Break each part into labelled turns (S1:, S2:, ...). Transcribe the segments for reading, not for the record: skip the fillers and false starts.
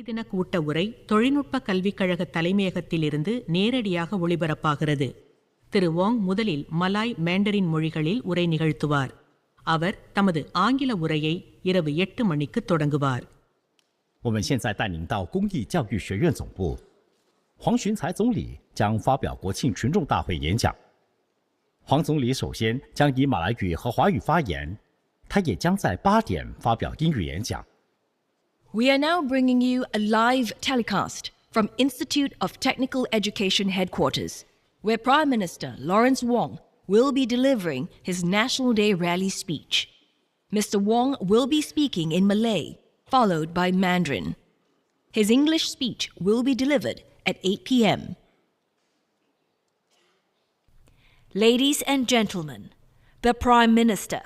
S1: தின கூட்ட உரை தொழில்நுட்ப கல்விக் கழக தலைமையகத்திலிருந்து நேரடியாக ஒளிபரப்பாகிறது. திரு வாங் முதலில் மலாய் மேண்டரின் மொழிகளில் உரை நிகழ்த்துவார். அவர் தமது ஆங்கில உரையை இரவு 8 மணிக்கு தொடங்குவார்.
S2: 我们现在带您到公益教育学院总部，黄循才总理将发表国庆群众大会演讲。黄总理首先将以马来语和华语发言，他也将在8点发表英语演讲。
S3: We are now bringing you a live telecast from Institute of Technical Education Headquarters, where Prime Minister Lawrence Wong will be delivering his National Day rally speech. Mr. Wong will be speaking in Malay, followed by Mandarin. His English speech will be delivered at 8 p.m. Ladies and gentlemen, the Prime Minister.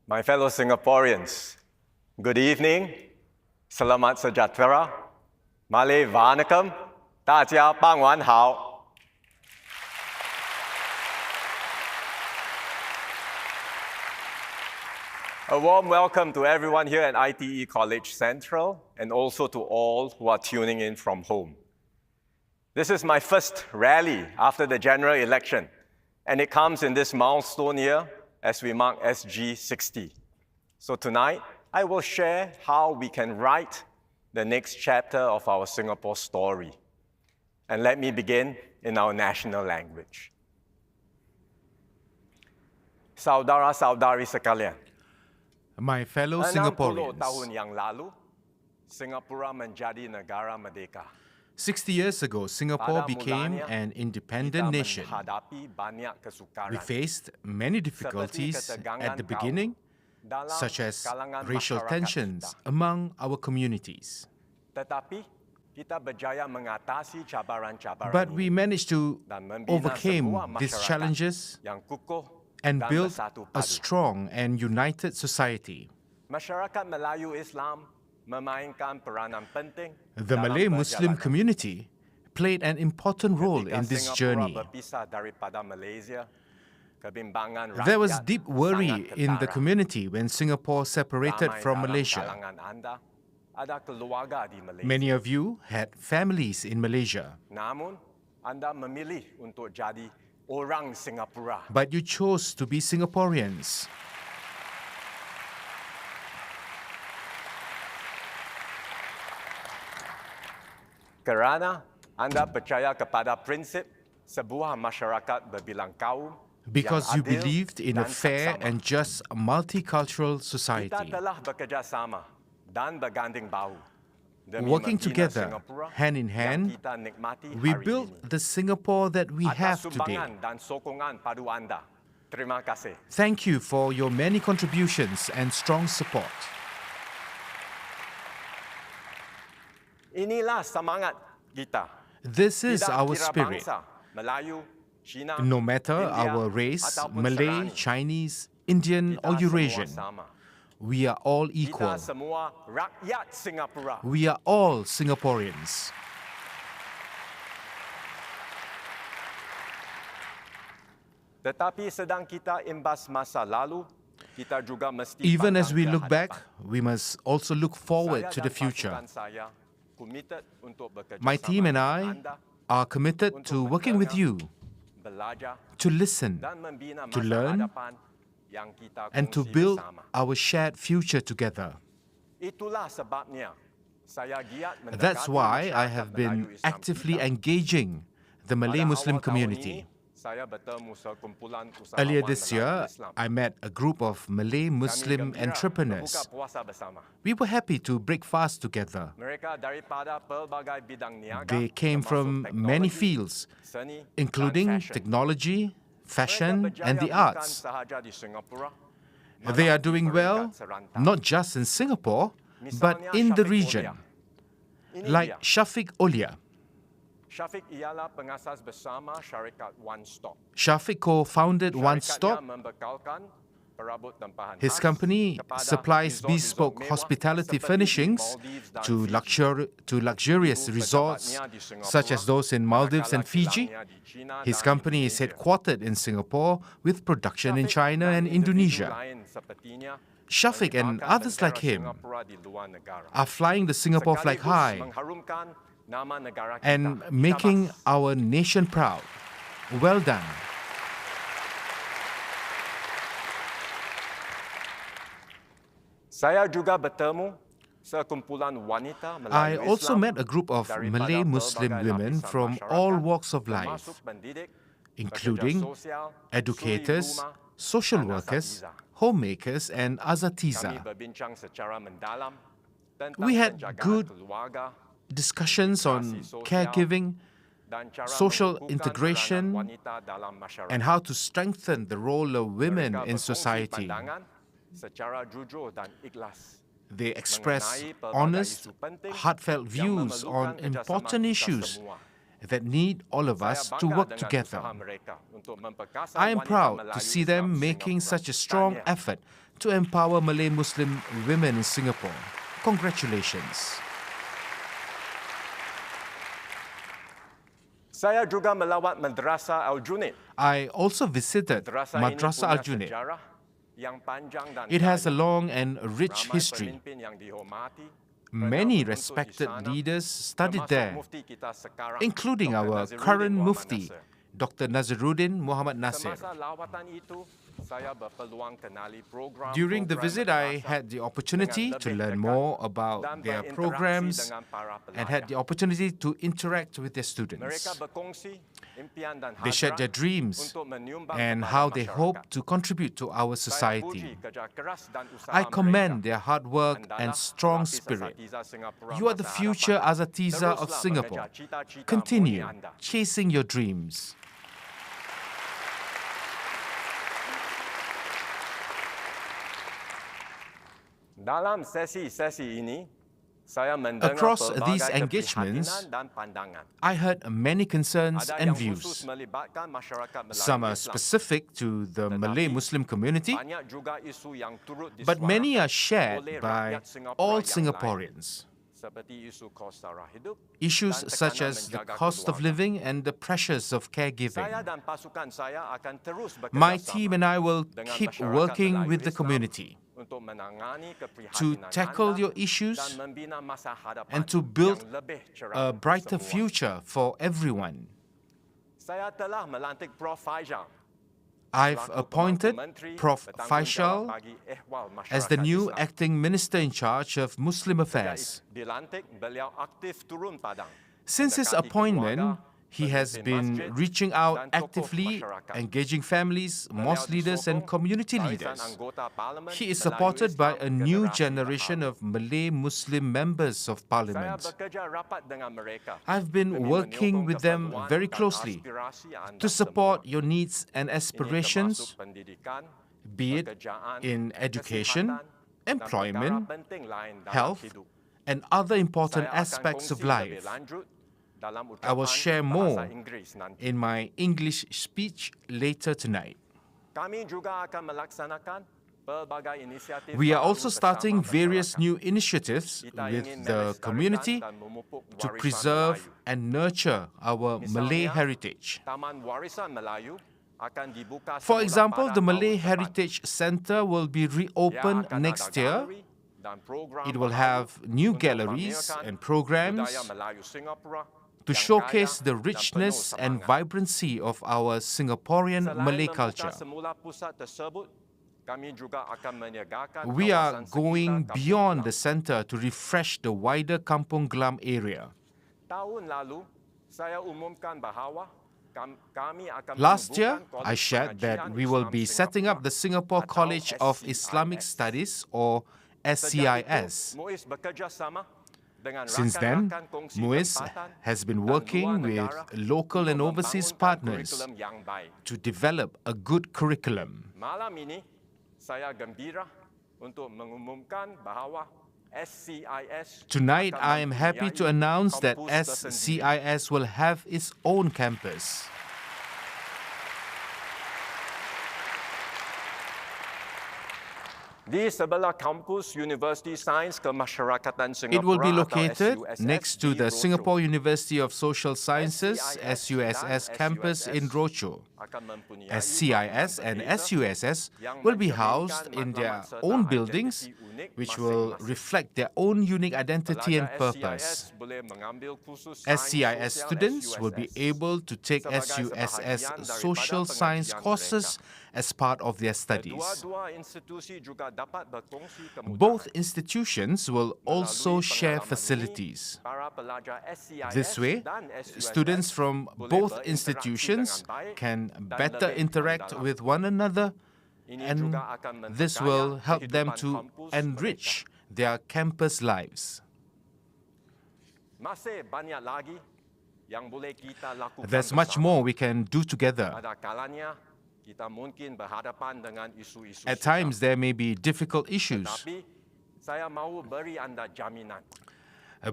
S4: My fellow Singaporeans, good evening, Selamat Sejahtera, Malay Vanakkam, 大家傍晚好. A warm welcome to everyone here at ITE College Central and also to all who are tuning in from home. This is my first rally after the general election, and it comes in this milestone year as we mark SG60. So tonight, I will share how we can write the next chapter of our Singapore story. And let me begin in our national language. Saudara-saudari sekalian.
S5: My fellow
S4: 60
S5: Singaporeans,
S4: tahun yang lalu, Singapura menjadi negara merdeka.
S5: 60 years ago, Singapore
S4: Pada
S5: became
S4: mulanya,
S5: an
S4: kita
S5: independent nation.
S4: menghadapi banyak kesukaran.
S5: We faced many difficulties at the beginning,
S4: dalam
S5: such as
S4: kalangan
S5: racial
S4: masyarakat
S5: tensions
S4: kita.
S5: among our communities.
S4: Tetapi kita berjaya mengatasi cabaran-cabaran
S5: But we
S4: ini
S5: managed to
S4: dan membina
S5: overcame
S4: sebuah
S5: these
S4: masyarakat
S5: challenges
S4: yang kukuh
S5: and
S4: dan
S5: built
S4: bersatu
S5: a
S4: padu.
S5: strong and united society.
S4: Masyarakat Melayu Islam memainkan peranan penting
S5: The
S4: dalam
S5: Malay Muslim
S4: perjalanan.
S5: community played an important role
S4: Ketika
S5: in this
S4: Singapura
S5: journey.
S4: berpisah daripada Malaysia, kebimbangan
S5: There was
S4: rakyat
S5: deep worry
S4: sangat
S5: in the
S4: ketara.
S5: community when Singapore separated
S4: Ramai
S5: from
S4: dalam
S5: Malaysia.
S4: kalangan anda ada keluarga di Malaysia.
S5: Many of you had families in Malaysia,
S4: Namun, anda memilih untuk jadi orang Singapura.
S5: but you chose to be Singaporeans.
S4: Kerana anda percaya kepada prinsip sebuah masyarakat berbilang kaum
S5: Because
S4: yang
S5: you
S4: adil
S5: believed in a
S4: dan
S5: fair
S4: saksama.
S5: and just multicultural
S4: Kita
S5: society.
S4: telah bekerjasama dan berganding bahu demi
S5: Working
S4: membina
S5: together,
S4: Singapura
S5: hand in
S4: yang
S5: hand,
S4: kita nikmati
S5: we
S4: hari
S5: built
S4: ini.
S5: the Singapore that we have
S4: Atas
S5: today.
S4: sumbangan dan sokongan padu anda. Terima kasih.
S5: Thank you for your many contributions and strong support.
S4: Inilah semangat kita.
S5: This is
S4: Tidak
S5: our
S4: kira
S5: spirit.
S4: bangsa, Melayu, Cina,
S5: No matter
S4: India,
S5: our race,
S4: ataupun
S5: Malay,
S4: Serani,
S5: Chinese, Indian,
S4: kita
S5: or
S4: semua
S5: Eurasian,
S4: sama.
S5: we are all
S4: Kita
S5: equal.
S4: semua rakyat Singapura.
S5: We are all Singaporeans.
S4: Tetapi sedang kita imbas masa lalu, kita juga mesti
S5: Even as
S4: pandang
S5: we
S4: ke
S5: look back,
S4: hadapan.
S5: we must also look forward
S4: Saya
S5: to the
S4: dan
S5: future.
S4: pasukan saya committed untuk bekerja
S5: My team
S4: sama
S5: and
S4: dengan
S5: I
S4: anda,
S5: are committed to working with you,
S4: belajar
S5: to listen,
S4: dan membina
S5: to
S4: masa
S5: learn,
S4: hadapan yang kita
S5: and to
S4: kongsi
S5: build
S4: bersama.
S5: our shared future together.
S4: Itulah sebabnya saya giat mendekati
S5: That's why I
S4: masyarakat
S5: have
S4: Melayu
S5: been
S4: Islam
S5: actively
S4: kita.
S5: engaging the Malay
S4: Pada
S5: Muslim
S4: awal tahun
S5: community.
S4: ini, saya bertemu sekumpulan usahawan
S5: Earlier this
S4: Melayu
S5: year,
S4: Islam.
S5: I met a group of Malay
S4: Kami
S5: Muslim
S4: gembira
S5: entrepreneurs.
S4: berbuka puasa bersama.
S5: We were happy to break fast together.
S4: Mereka daripada pelbagai bidang niaga,
S5: They came
S4: termasuk
S5: from many
S4: teknologi,
S5: fields,
S4: seni, dan
S5: including
S4: fashion.
S5: technology,
S4: Mereka
S5: fashion,
S4: berjaya
S5: and the
S4: bukan
S5: arts.
S4: sahaja di Singapura,
S5: They are
S4: malah di
S5: doing well,
S4: peringkat serantau.
S5: not just in Singapore, but
S4: Misalnya
S5: in the
S4: Syafiq
S5: region,
S4: Olia. Ini
S5: like
S4: dia.
S5: Shafiq Olia.
S4: Syafiq ialah pengasas bersama syarikat One Stop.
S5: Shafiq co-founded One
S4: Syarikatnya
S5: Stop,
S4: membekalkan
S5: His company supplies bespoke hospitality furnishings to luxurious resorts such as those in Maldives and Fiji. His company is headquartered in Singapore with production in China and Indonesia. Shafiq and others like him are flying the Singapore flag high and making our nation proud. Well done. I also met a group of Malay Muslim women from all walks of life, including educators, social workers, homemakers, and asatiza. We had good discussions on caregiving, social integration, and how to strengthen the role of women in society. They express honest, heartfelt views on important issues that need all of us to work together. I am proud to see them making such a strong effort to empower Malay Muslim women in Singapore. Congratulations. I also visited Madrasah Al-Junaid. It has a long and rich history. Many respected leaders studied there, including our current Mufti, Dr. Nazaruddin Muhammad Nasir. During the visit, I had the opportunity to learn more about their programs and had the opportunity to interact with their students. They shared their dreams and how they hope to contribute to our society. I commend their hard work and strong spirit. You are the future Asatiza of Singapore. Continue chasing your dreams. Across these engagements, I heard many concerns and views. Some are specific to the Malay Muslim community, but many are shared by all Singaporeans. Issues such as the cost of living and the pressures of caregiving. My team and I will keep working with the community to tackle your issues and to build a brighter future for everyone. I've appointed Prof. Faisal as the new acting minister in charge of Muslim affairs. Since his appointment, he has been reaching out actively, engaging families, mosque leaders, and community leaders. He is supported by a new generation of Malay Muslim members of parliament. I've been working with them very closely to support your needs and aspirations, be it in education, employment, health, and other important aspects of life. I will share more in my English speech later tonight. We are also starting various new initiatives with the community to preserve and nurture our Malay heritage. For example, the Malay Heritage Centre will be reopened next year. It will have new galleries and programs to showcase the richness and vibrancy of our Singaporean Malay culture. We are going beyond the centre to refresh the wider Kampung Glam area. Last year, I shared that we will be setting up the Singapore College of Islamic Studies, or SCIS. Since then, MUIS has been working with local and overseas partners to develop a good curriculum. Tonight, I am happy to announce that SCIS will have its own campus. It will be located next to the Singapore University of Social Sciences SUSS campus in Rochor. SCIS and SUSS will be housed in their own buildings, which will reflect their own unique identity and purpose. SCIS students will be able to take SUSS social science courses as part of their studies. Both institutions will also share facilities. This way, students from both institutions can better interact with one another, and this will help them to enrich their campus lives. There's much more we can do together. At times, there may be difficult issues.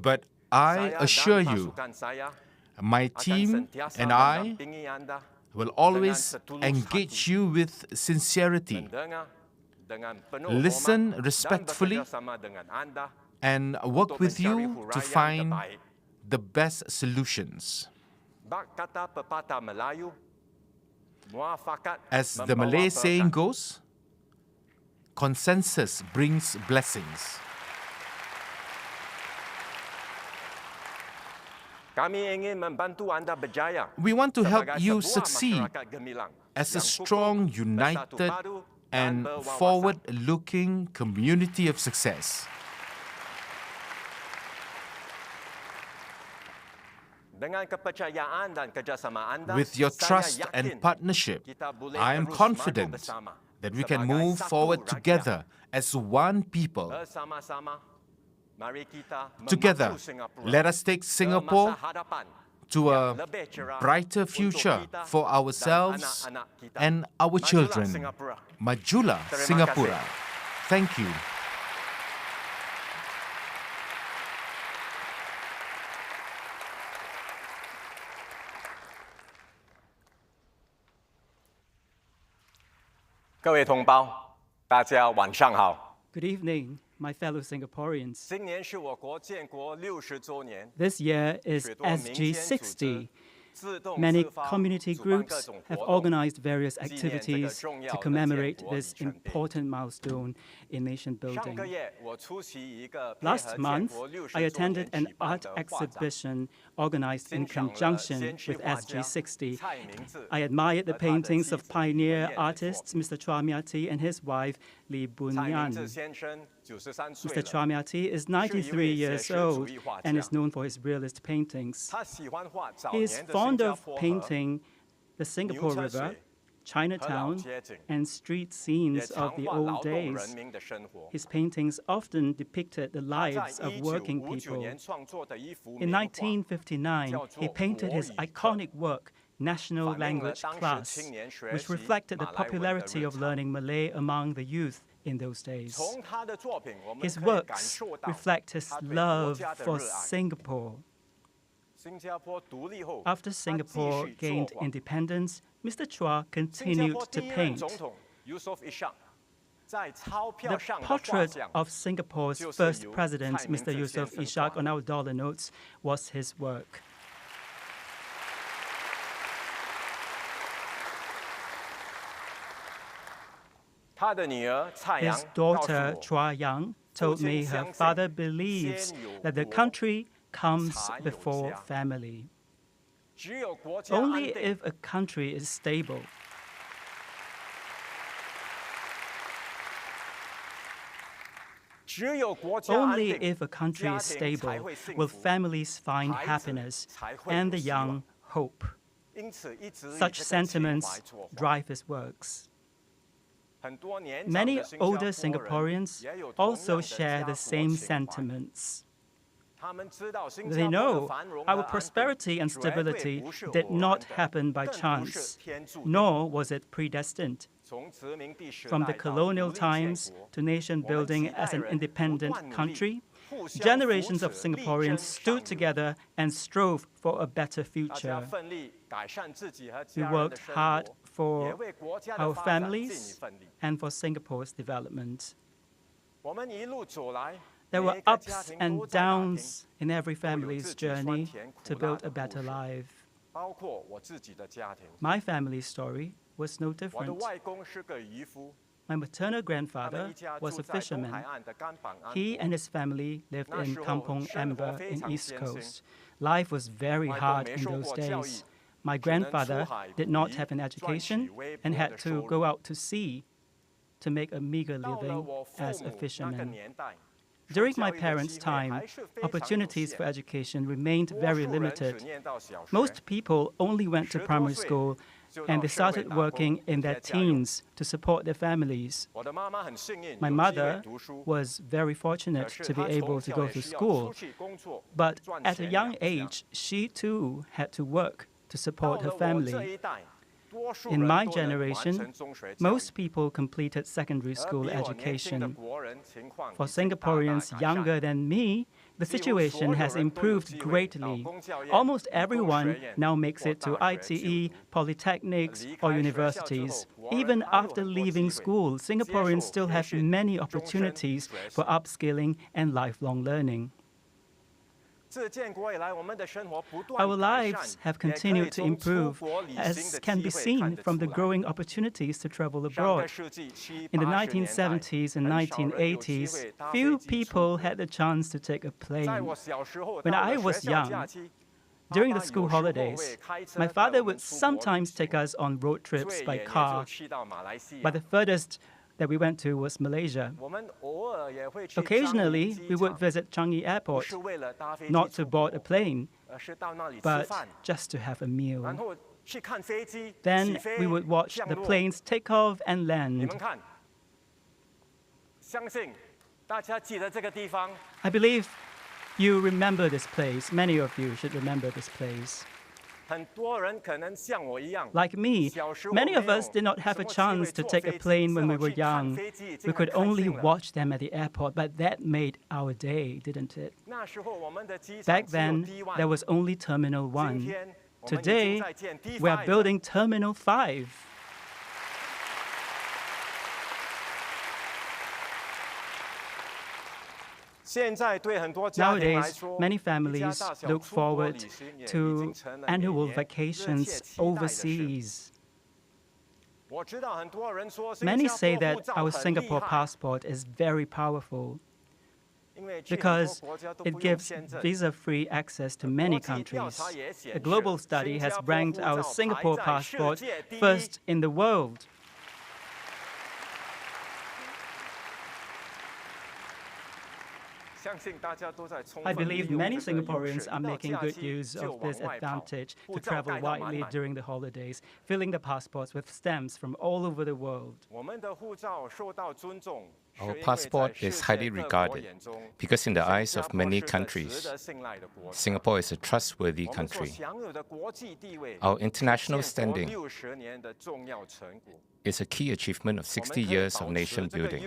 S5: But I assure you, my team and I will always engage you with sincerity, listen respectfully, and work with you to find the best solutions. As the Malay saying goes, consensus brings blessings. We want to help you succeed as a strong, united, and forward-looking community of success. With your trust and partnership, I am confident that we can move forward together as one people. Together, let us take Singapore to a brighter future for ourselves and our children. Majulah Singapura. Thank you.
S6: Good evening, my fellow Singaporeans. This year is SG60. Many community groups have organized various activities to commemorate this important milestone in nation building. Last month, I attended an art exhibition organized in conjunction with SG60. I admired the paintings of pioneer artists Mr. Chua Mia Tee and his wife, Li Bunyan. Mr. Chua Mia Tee is 93 years old and is known for his realist paintings. He is fond of painting the Singapore River, Chinatown, and street scenes of the old days. His paintings often depicted the lives of working people. In 1959, he painted his iconic work, National Language Class, which reflected the popularity of learning Malay among the youth in those days. His works reflect his love for Singapore. After Singapore gained independence, Mr. Chua continued to paint. The portrait of Singapore's first president, Mr. Yusof Ishak, on our dollar notes was his work. His daughter, Chua Yang, told me her father believes that the country comes before family. Only if a country is stable, only if a country is stable will families find happiness and the young hope. Such sentiments drive his works. Many older Singaporeans also share the same sentiments. They know our prosperity and stability did not happen by chance, nor was it predestined. From the colonial times to nation building as an independent country, generations of Singaporeans stood together and strove for a better future. We worked hard for our families and for Singapore's development. There were ups and downs in every family's journey to build a better life. My family's story was no different. My maternal grandfather was a fisherman. He and his family lived in Kampong Amber in East Coast. Life was very hard in those days. My grandfather did not have an education and had to go out to sea to make a meager living as a fisherman. During my parents' time, opportunities for education remained very limited. Most people only went to primary school and they started working in their teens to support their families. My mother was very fortunate to be able to go to school, but at a young age, she too had to work to support her family. In my generation, most people completed secondary school education. For Singaporeans younger than me, the situation has improved greatly. Almost everyone now makes it to ITE, polytechnics, or universities. Even after leaving school, Singaporeans still have many opportunities for upskilling and lifelong learning. Our lives have continued to improve, as can be seen from the growing opportunities to travel abroad. In the 1970s and 1980s, few people had the chance to take a plane. When I was young, during the school holidays, my father would sometimes take us on road trips by car, but the furthest that we went to was Malaysia. Occasionally, we would visit Changi Airport, not to board a plane, but just to have a meal. Then we would watch the planes take off and land. I believe you remember this place. Many of you should remember this place. Like me, many of us did not have a chance to take a plane when we were young. We could only watch them at the airport, but that made our day, didn't it? Back then, there was only Terminal 1. Today, we are building Terminal 5. Nowadays, many families look forward to annual vacations overseas. Many say that our Singapore passport is very powerful because it gives visa-free access to many countries. A global study has ranked our Singapore passport first in the world. I believe many Singaporeans are making good use of this advantage to travel widely during the holidays, filling the passports with stamps from all over the world.
S7: Our passport is highly regarded because in the eyes of many countries, Singapore is a trustworthy country. Our international standing is a key achievement of 60 years of nation building.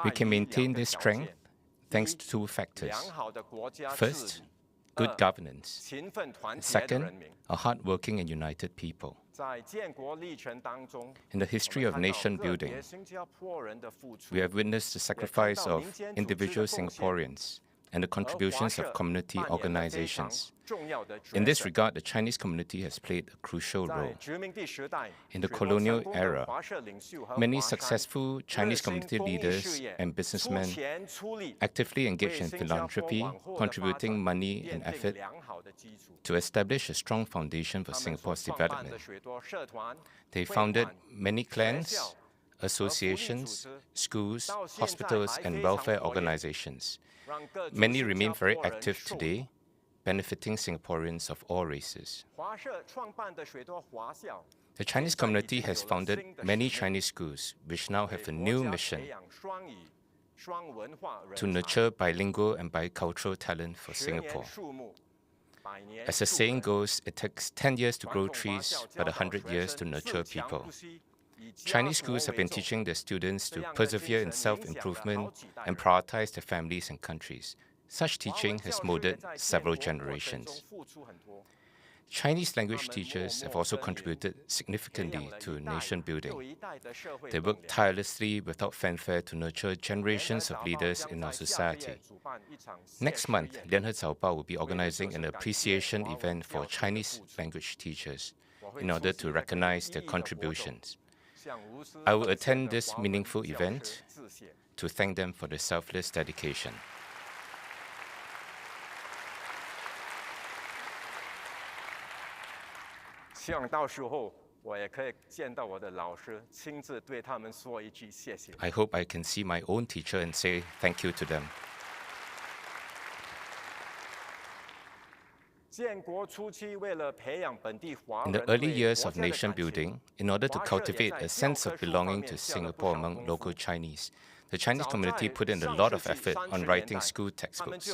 S7: We can maintain this strength thanks to two factors. First, good governance. Second, a hardworking and united people. In the history of nation building, we have witnessed the sacrifice of individual Singaporeans and the contributions of community organizations. In this regard, the Chinese community has played a crucial role. In the colonial era, many successful Chinese community leaders and businessmen actively engaged in philanthropy, contributing money and effort to establish a strong foundation for Singapore's development. They founded many clans, associations, schools, hospitals, and welfare organizations. Many remain very active today, benefiting Singaporeans of all races. The Chinese community has founded many Chinese schools, which now have a new mission to nurture bilingual and bicultural talent for Singapore. As the saying goes, it takes 10 years to grow trees, but 100 years to nurture people. Chinese schools have been teaching their students to persevere in self-improvement and prioritize their families and countries. Such teaching has molded several generations. Chinese language teachers have also contributed significantly to nation building. They work tirelessly without fanfare to nurture generations of leaders in our society. Next month, Lianhe Zaobao will be organizing an appreciation event for Chinese language teachers in order to recognize their contributions. I will attend this meaningful event to thank them for their selfless dedication. I hope I can see my own teacher and say thank you to them. In the early years of nation building, in order to cultivate a sense of belonging to Singapore among local Chinese, the Chinese community put in a lot of effort on writing school textbooks.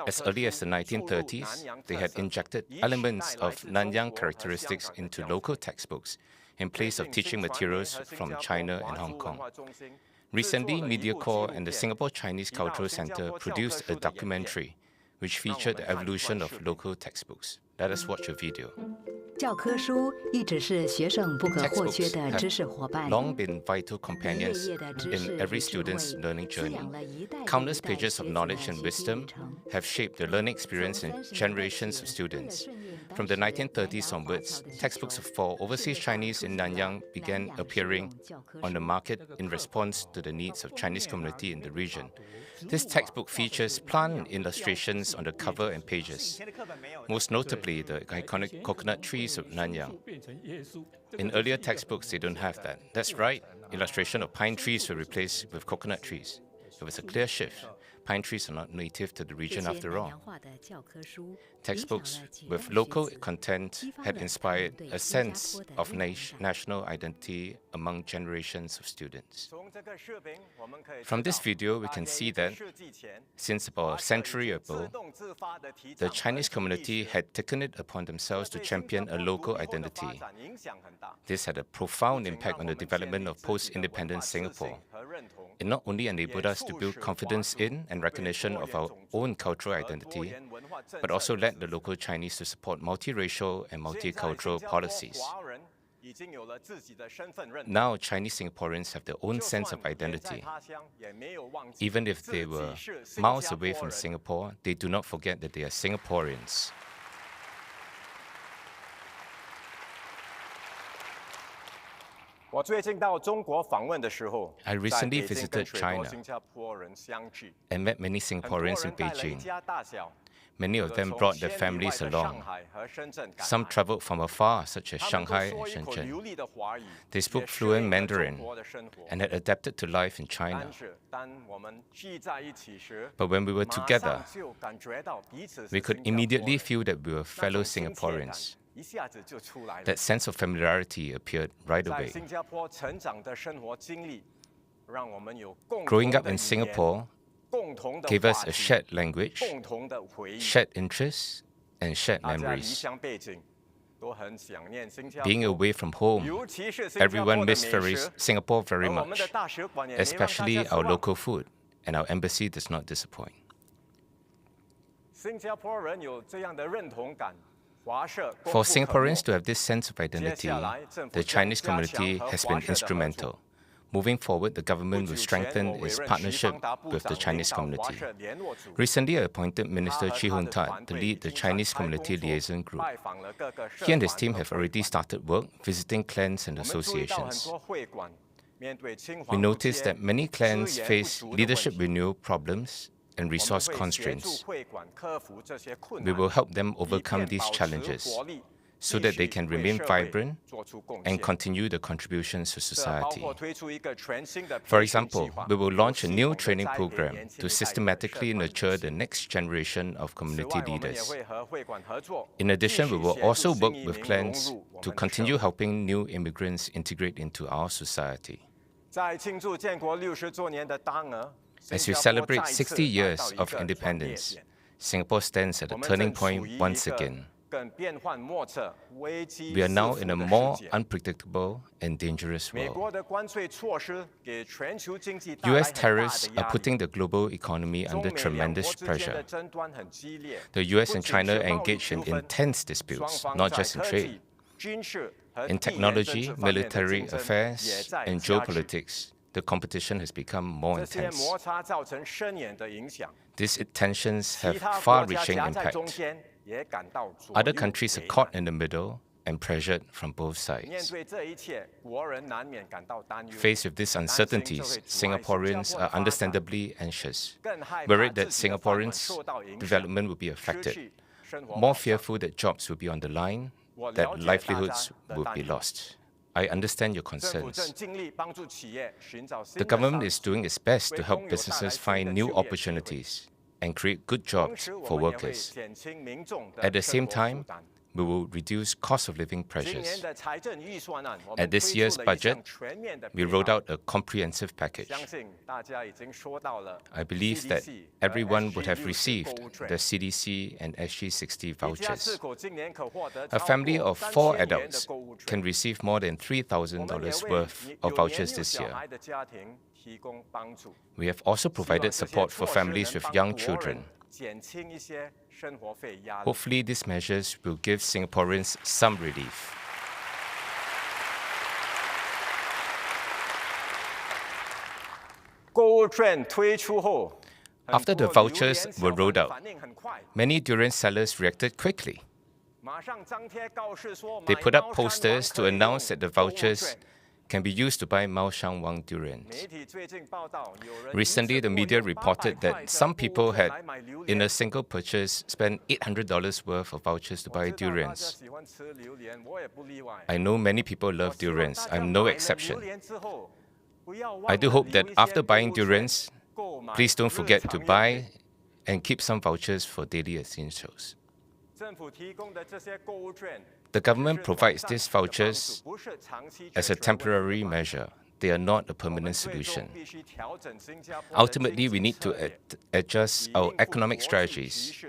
S7: As early as the 1930s, they had injected elements of Nanyang characteristics into local textbooks in place of teaching materials from China and Hong Kong. Recently, MediaCorp and the Singapore Chinese Cultural Centre produced a documentary which featured the evolution of local textbooks. Let us watch a video.
S8: 教科书一直是学生不可或缺的知识伙伴。
S7: Long been vital companions in every student's learning journey. Countless pages of knowledge and wisdom have shaped the learning experience in generations of students. From the 1930s onwards, textbooks for overseas Chinese in Nanyang began appearing on the market in response to the needs of Chinese community in the region. This textbook features plant illustrations on the cover and pages, most notably the iconic coconut trees of Nanyang. In earlier textbooks, they don't have that. That's right, illustration of pine trees were replaced with coconut trees. It was a clear shift. Pine trees are not native to the region after all. Textbooks with local content had inspired a sense of national identity among generations of students. From this video, we can see that since about a century ago, the Chinese community had taken it upon themselves to champion a local identity. This had a profound impact on the development of post-independent Singapore. It not only enabled us to build confidence in and recognition of our own cultural identity, but also led the local Chinese to support multiracial and multicultural policies. Now, Chinese Singaporeans have their own sense of identity. Even if they were miles away from Singapore, they do not forget that they are Singaporeans. I recently visited China and met many Singaporeans in Beijing. Many of them brought their families along. Some traveled from afar, such as Shanghai and Shenzhen. They spoke fluent Mandarin and had adapted to life in China. But when we were together, we could immediately feel that we were fellow Singaporeans. That sense of familiarity appeared right away. Growing up in Singapore gave us a shared language, shared interests, and shared memories. Being away from home, everyone missed Singapore very much, especially our local food, and our embassy does not disappoint. For Singaporeans to have this sense of identity, the Chinese community has been instrumental. Moving forward, the government will strengthen its partnership with the Chinese community. Recently, I appointed Minister Chee Hoon Tat to lead the Chinese Community Liaison Group. He and his team have already started work visiting clans and associations. We noticed that many clans face leadership renewal problems and resource constraints. We will help them overcome these challenges so that they can remain vibrant and continue the contributions to society. For example, we will launch a new training program to systematically nurture the next generation of community leaders. In addition, we will also work with clans to continue helping new immigrants integrate into our society. As we celebrate 60 years of independence, Singapore stands at a turning point once again. We are now in a more unpredictable and dangerous world. US tariffs are putting the global economy under tremendous pressure. The US and China are engaged in intense disputes, not just in trade. In technology, military affairs, and geopolitics, the competition has become more intense. These tensions have far-reaching impact. Other countries are caught in the middle and pressured from both sides. Faced with these uncertainties, Singaporeans are understandably anxious, worried that Singaporeans' development will be affected, more fearful that jobs will be on the line, that livelihoods will be lost. I understand your concerns. The government is doing its best to help businesses find new opportunities and create good jobs for workers. At the same time, we will reduce cost of living pressures. At this year's budget, we rolled out a comprehensive package. I believe that everyone would have received the CDC and SG60 vouchers. A family of 4 adults can receive more than $3,000 worth of vouchers this year. We have also provided support for families with young children. Hopefully, these measures will give Singaporeans some relief. After the vouchers were rolled out, many durian sellers reacted quickly. They put up posters to announce that the vouchers can be used to buy Mao Shan Wang durians. Recently, the media reported that some people had, in a single purchase, spent $800 worth of vouchers to buy durians. I know many people love durians. I'm no exception. I do hope that after buying durians, please don't forget to buy and keep some vouchers for daily essentials. The government provides these vouchers as a temporary measure. They are not a permanent solution. Ultimately, we need to adjust our economic strategies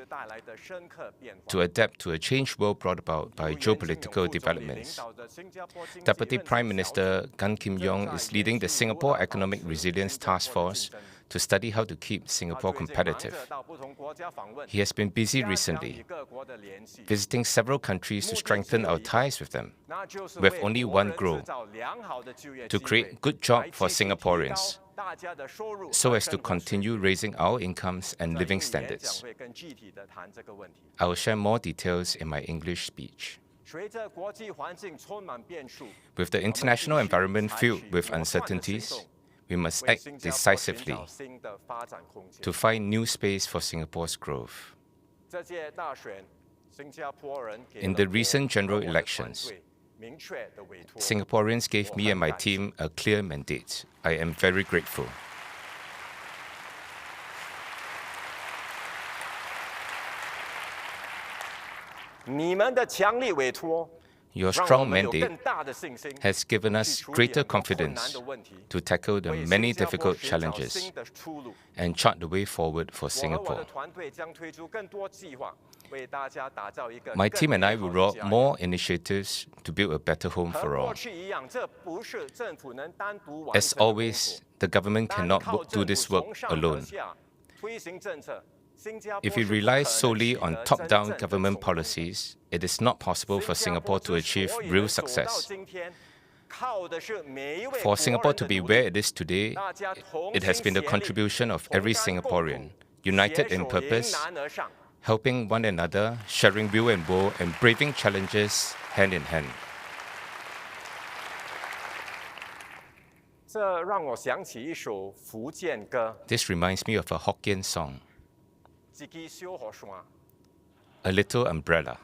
S7: to adapt to a changed world brought about by geopolitical developments. Deputy Prime Minister Gan Kim Yong is leading the Singapore Economic Resilience Task Force to study how to keep Singapore competitive. He has been busy recently, visiting several countries to strengthen our ties with them. We have only one goal: to create good jobs for Singaporeans, so as to continue raising our incomes and living standards. I will share more details in my English speech. With the international environment filled with uncertainties, we must act decisively to find new space for Singapore's growth. In the recent general elections, Singaporeans gave me and my team a clear mandate. I am very grateful. Your strong mandate has given us greater confidence to tackle the many difficult challenges and chart the way forward for Singapore. My team and I will roll out more initiatives to build a better home for all. As always, the government cannot do this work alone. If we rely solely on top-down government policies, it is not possible for Singapore to achieve real success. For Singapore to be where it is today, it has been the contribution of every Singaporean, united in purpose, helping one another, sharing will and woe, and braving challenges hand in hand. This reminds me of a Hokkien song, A Little Umbrella.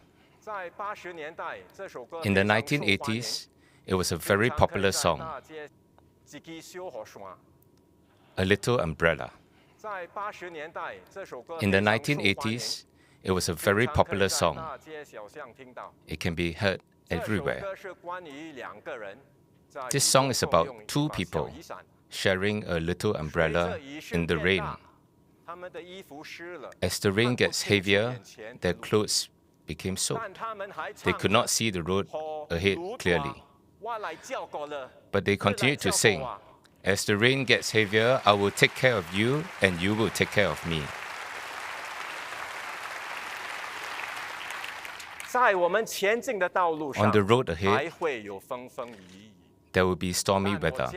S7: In the 1980s, it was a very popular song. A Little Umbrella. In the 1980s, it was a very popular song. It can be heard everywhere. This song is about two people sharing a little umbrella in the rain. As the rain gets heavier, their clothes became soaked. They could not see the road ahead clearly. But they continued to sing, "As the rain gets heavier, I will take care of you, and you will take care of me." On the road ahead, there will be stormy weather.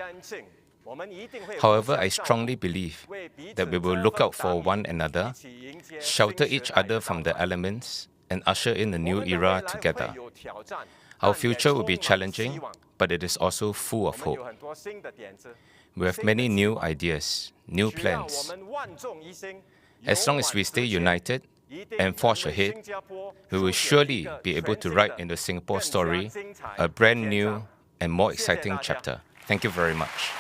S7: However, I strongly believe that we will look out for one another, shelter each other from the elements, and usher in a new era together. Our future will be challenging, but it is also full of hope. We have many new ideas, new plans. As long as we stay united and forge ahead, we will surely be able to write in the Singapore story a brand new and more exciting chapter. Thank you very much.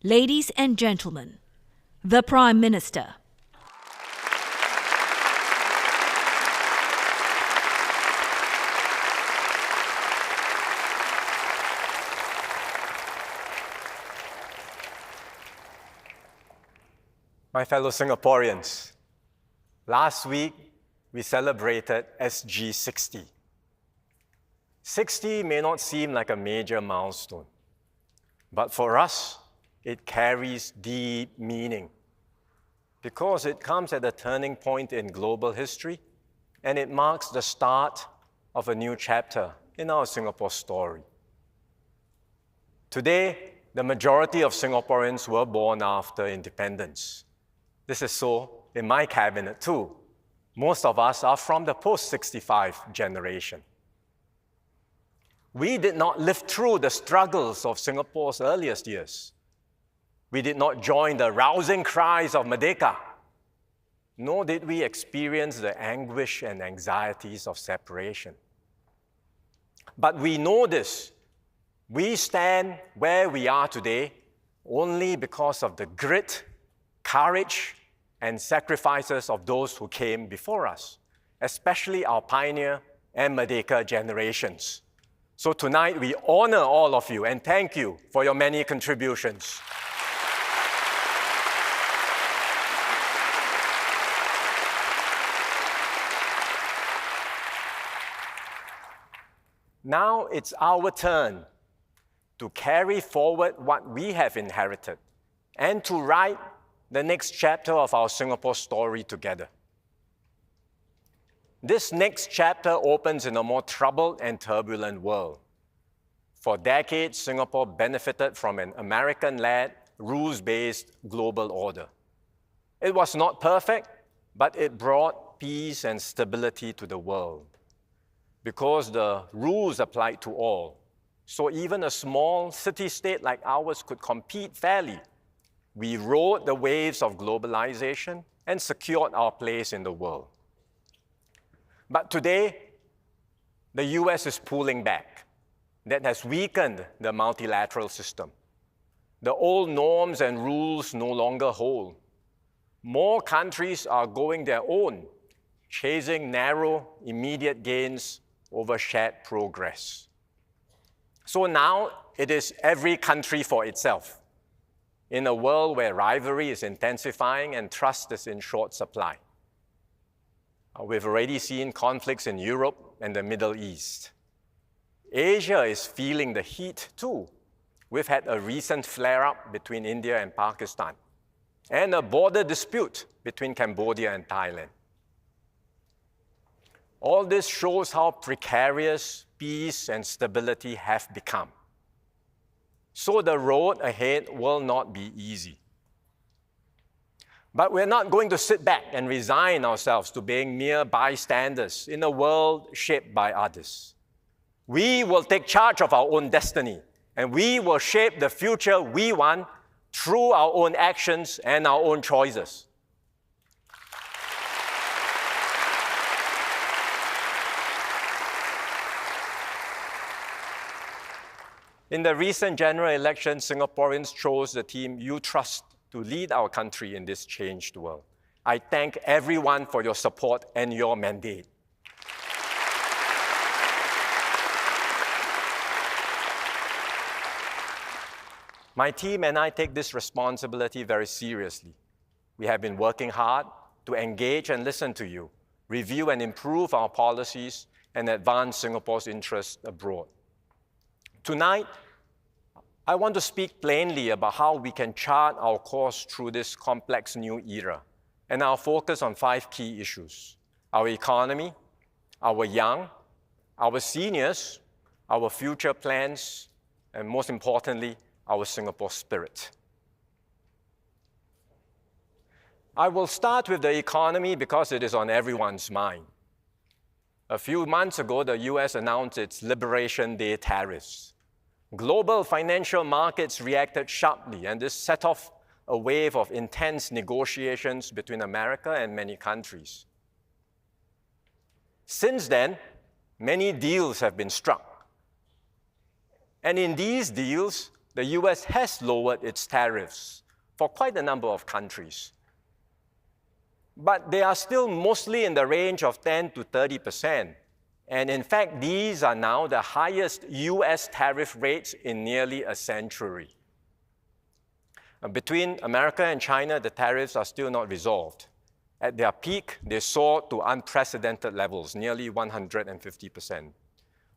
S3: Ladies and gentlemen, the Prime Minister.
S4: My fellow Singaporeans, last week we celebrated SG60. 60 may not seem like a major milestone, but for us, it carries deep meaning because it comes at a turning point in global history and it marks the start of a new chapter in our Singapore story. Today, the majority of Singaporeans were born after independence. This is so in my cabinet too. Most of us are from the post-65 generation. We did not live through the struggles of Singapore's earliest years. We did not join the rousing cries of Merdeka, nor did we experience the anguish and anxieties of separation. But we know this. We stand where we are today only because of the grit, courage, and sacrifices of those who came before us, especially our pioneer and Merdeka generations. So tonight we honor all of you and thank you for your many contributions. Now it's our turn to carry forward what we have inherited and to write the next chapter of our Singapore story together. This next chapter opens in a more troubled and turbulent world. For decades, Singapore benefited from an American-led, rules-based global order. It was not perfect, but it brought peace and stability to the world because the rules applied to all. So even a small city-state like ours could compete fairly. We rode the waves of globalization and secured our place in the world. But today, the US is pulling back. That has weakened the multilateral system. The old norms and rules no longer hold. More countries are going their own, chasing narrow, immediate gains over shared progress. So now it is every country for itself, in a world where rivalry is intensifying and trust is in short supply. We've already seen conflicts in Europe and the Middle East. Asia is feeling the heat too. We've had a recent flare-up between India and Pakistan, and a border dispute between Cambodia and Thailand. All this shows how precarious peace and stability have become. So the road ahead will not be easy. But we're not going to sit back and resign ourselves to being mere bystanders in a world shaped by others. We will take charge of our own destiny, and we will shape the future we want through our own actions and our own choices. In the recent general election, Singaporeans chose the team you trust to lead our country in this changed world. I thank everyone for your support and your mandate. My team and I take this responsibility very seriously. We have been working hard to engage and listen to you, review and improve our policies, and advance Singapore's interests abroad. Tonight, I want to speak plainly about how we can chart our course through this complex new era, and I'll focus on 5 key issues: our economy, our young, our seniors, our future plans, and most importantly, our Singapore spirit. I will start with the economy because it is on everyone's mind. A few months ago, the US announced its Liberation Day tariffs. Global financial markets reacted sharply, and this set off a wave of intense negotiations between America and many countries. Since then, many deals have been struck. And in these deals, the US has lowered its tariffs for quite a number of countries. But they are still mostly in the range of 10 to 30%. And in fact, these are now the highest US tariff rates in nearly a century. Between America and China, the tariffs are still not resolved. At their peak, they soared to unprecedented levels, nearly 150%.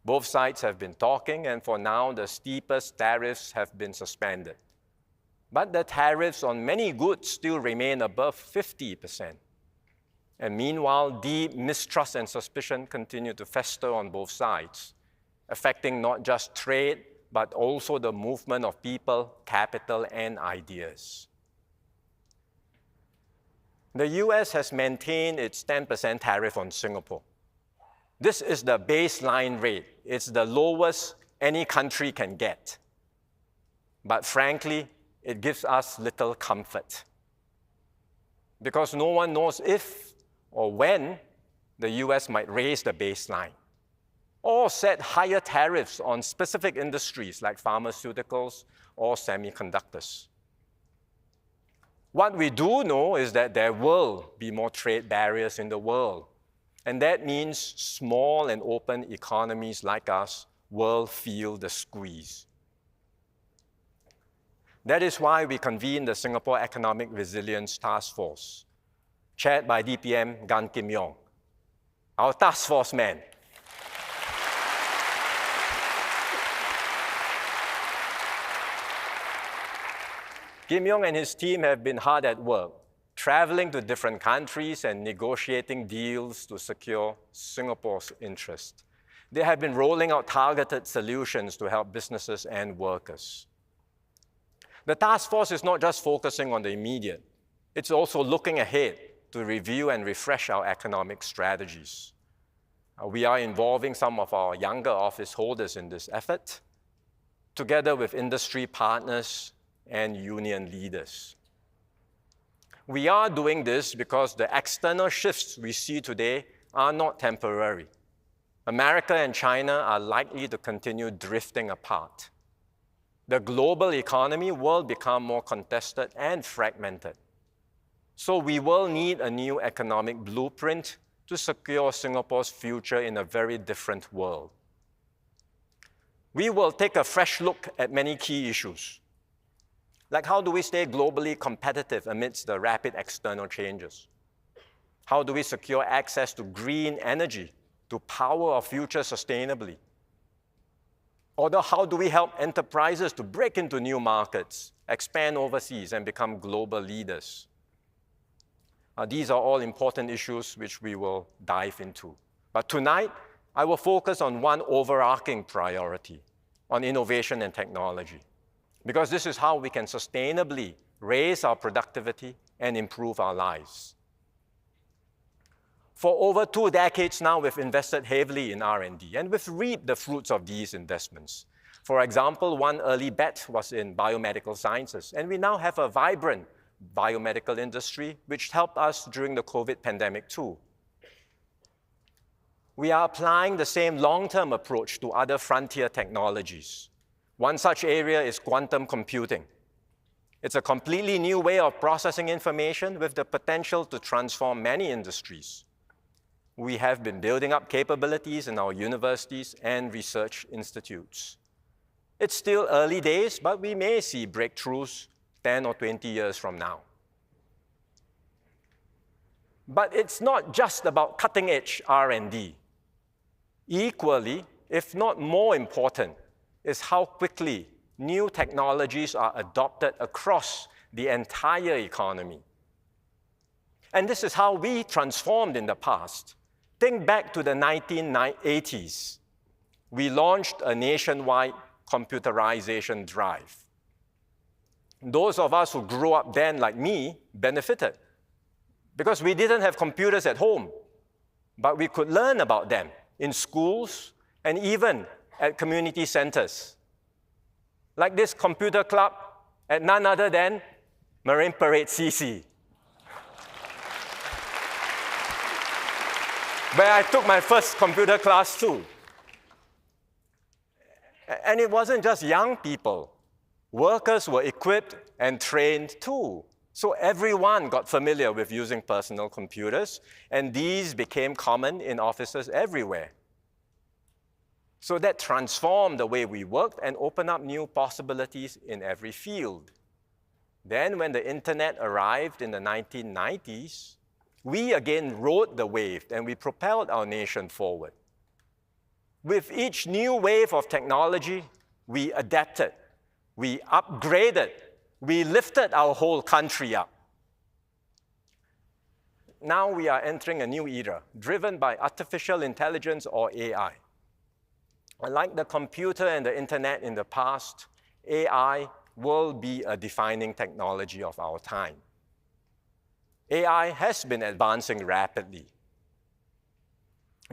S4: Both sides have been talking, and for now, the steepest tariffs have been suspended. But the tariffs on many goods still remain above 50%. And meanwhile, deep mistrust and suspicion continue to fester on both sides, affecting not just trade, but also the movement of people, capital, and ideas. The US has maintained its 10% tariff on Singapore. This is the baseline rate. It's the lowest any country can get. But frankly, it gives us little comfort, because no one knows if or when the US might raise the baseline or set higher tariffs on specific industries like pharmaceuticals or semiconductors. What we do know is that there will be more trade barriers in the world, and that means small and open economies like us will feel the squeeze. That is why we convened the Singapore Economic Resilience Task Force, chaired by DPM Gan Kim Yong, our task force man. Kim Yong and his team have been hard at work, traveling to different countries and negotiating deals to secure Singapore's interest. They have been rolling out targeted solutions to help businesses and workers. The task force is not just focusing on the immediate, it's also looking ahead to review and refresh our economic strategies. We are involving some of our younger office holders in this effort, together with industry partners and union leaders. We are doing this because the external shifts we see today are not temporary. America and China are likely to continue drifting apart. The global economy will become more contested and fragmented. So we will need a new economic blueprint to secure Singapore's future in a very different world. We will take a fresh look at many key issues, like how do we stay globally competitive amidst the rapid external changes? How do we secure access to green energy to power our future sustainably? Or how do we help enterprises to break into new markets, expand overseas, and become global leaders? These are all important issues which we will dive into. But tonight, I will focus on one overarching priority, on innovation and technology, because this is how we can sustainably raise our productivity and improve our lives. For over 2 decades now, we've invested heavily in R&D, and we've reaped the fruits of these investments. For example, one early bet was in biomedical sciences, and we now have a vibrant biomedical industry, which helped us during the COVID pandemic too. We are applying the same long-term approach to other frontier technologies. One such area is quantum computing. It's a completely new way of processing information with the potential to transform many industries. We have been building up capabilities in our universities and research institutes. It's still early days, but we may see breakthroughs 10 or 20 years from now. But it's not just about cutting-edge R&D. Equally, if not more important, is how quickly new technologies are adopted across the entire economy. And this is how we transformed in the past. Think back to the 1980s. We launched a nationwide computerization drive. Those of us who grew up then, like me, benefited because we didn't have computers at home, but we could learn about them in schools and even at community centers, like this computer club at none other than Marine Parade CC, where I took my first computer class too. And it wasn't just young people. Workers were equipped and trained too. So everyone got familiar with using personal computers, and these became common in offices everywhere. So that transformed the way we worked and opened up new possibilities in every field. Then when the internet arrived in the 1990s, we again rode the wave and we propelled our nation forward. With each new wave of technology, we adapted, we upgraded, we lifted our whole country up. Now we are entering a new era, driven by artificial intelligence or AI. Unlike the computer and the internet in the past, AI will be a defining technology of our time. AI has been advancing rapidly.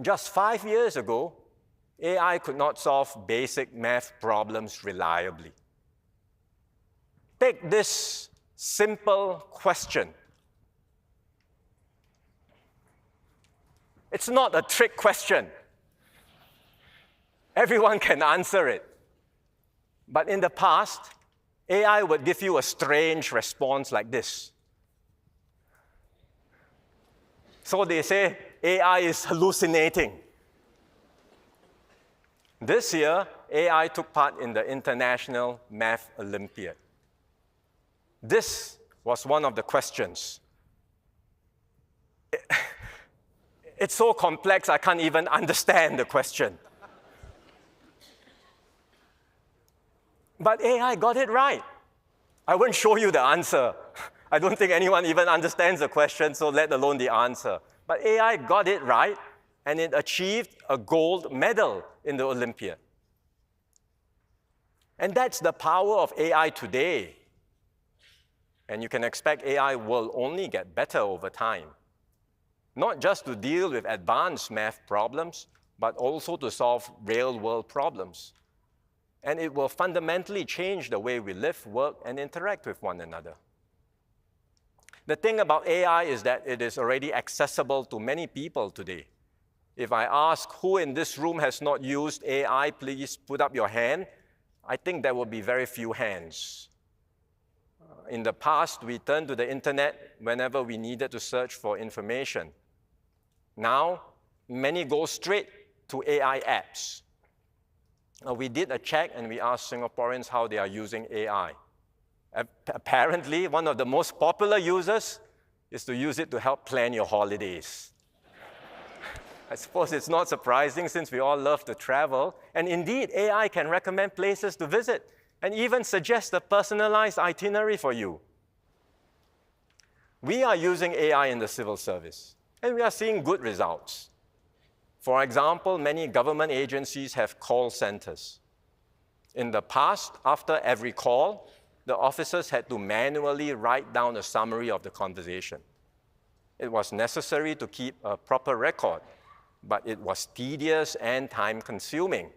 S4: Just 5 years ago, AI could not solve basic math problems reliably. Take this simple question. It's not a trick question. Everyone can answer it. But in the past, AI would give you a strange response like this. So they say AI is hallucinating. This year, AI took part in the International Math Olympiad. This was one of the questions. It's so complex, I can't even understand the question. But AI got it right. I won't show you the answer. I don't think anyone even understands the question, so let alone the answer. But AI got it right, and it achieved a gold medal in the Olympiad. And that's the power of AI today. And you can expect AI will only get better over time. Not just to deal with advanced math problems, but also to solve real-world problems. And it will fundamentally change the way we live, work, and interact with one another. The thing about AI is that it is already accessible to many people today. If I ask who in this room has not used AI, please put up your hand. I think there will be very few hands. In the past, we turned to the internet whenever we needed to search for information. Now, many go straight to AI apps. We did a check and we asked Singaporeans how they are using AI. Apparently, one of the most popular users is to use it to help plan your holidays. I suppose it's not surprising since we all love to travel. And indeed, AI can recommend places to visit and even suggest a personalized itinerary for you. We are using AI in the civil service, and we are seeing good results. For example, many government agencies have call centers. In the past, after every call, the officers had to manually write down a summary of the conversation. It was necessary to keep a proper record, but it was tedious and time-consuming.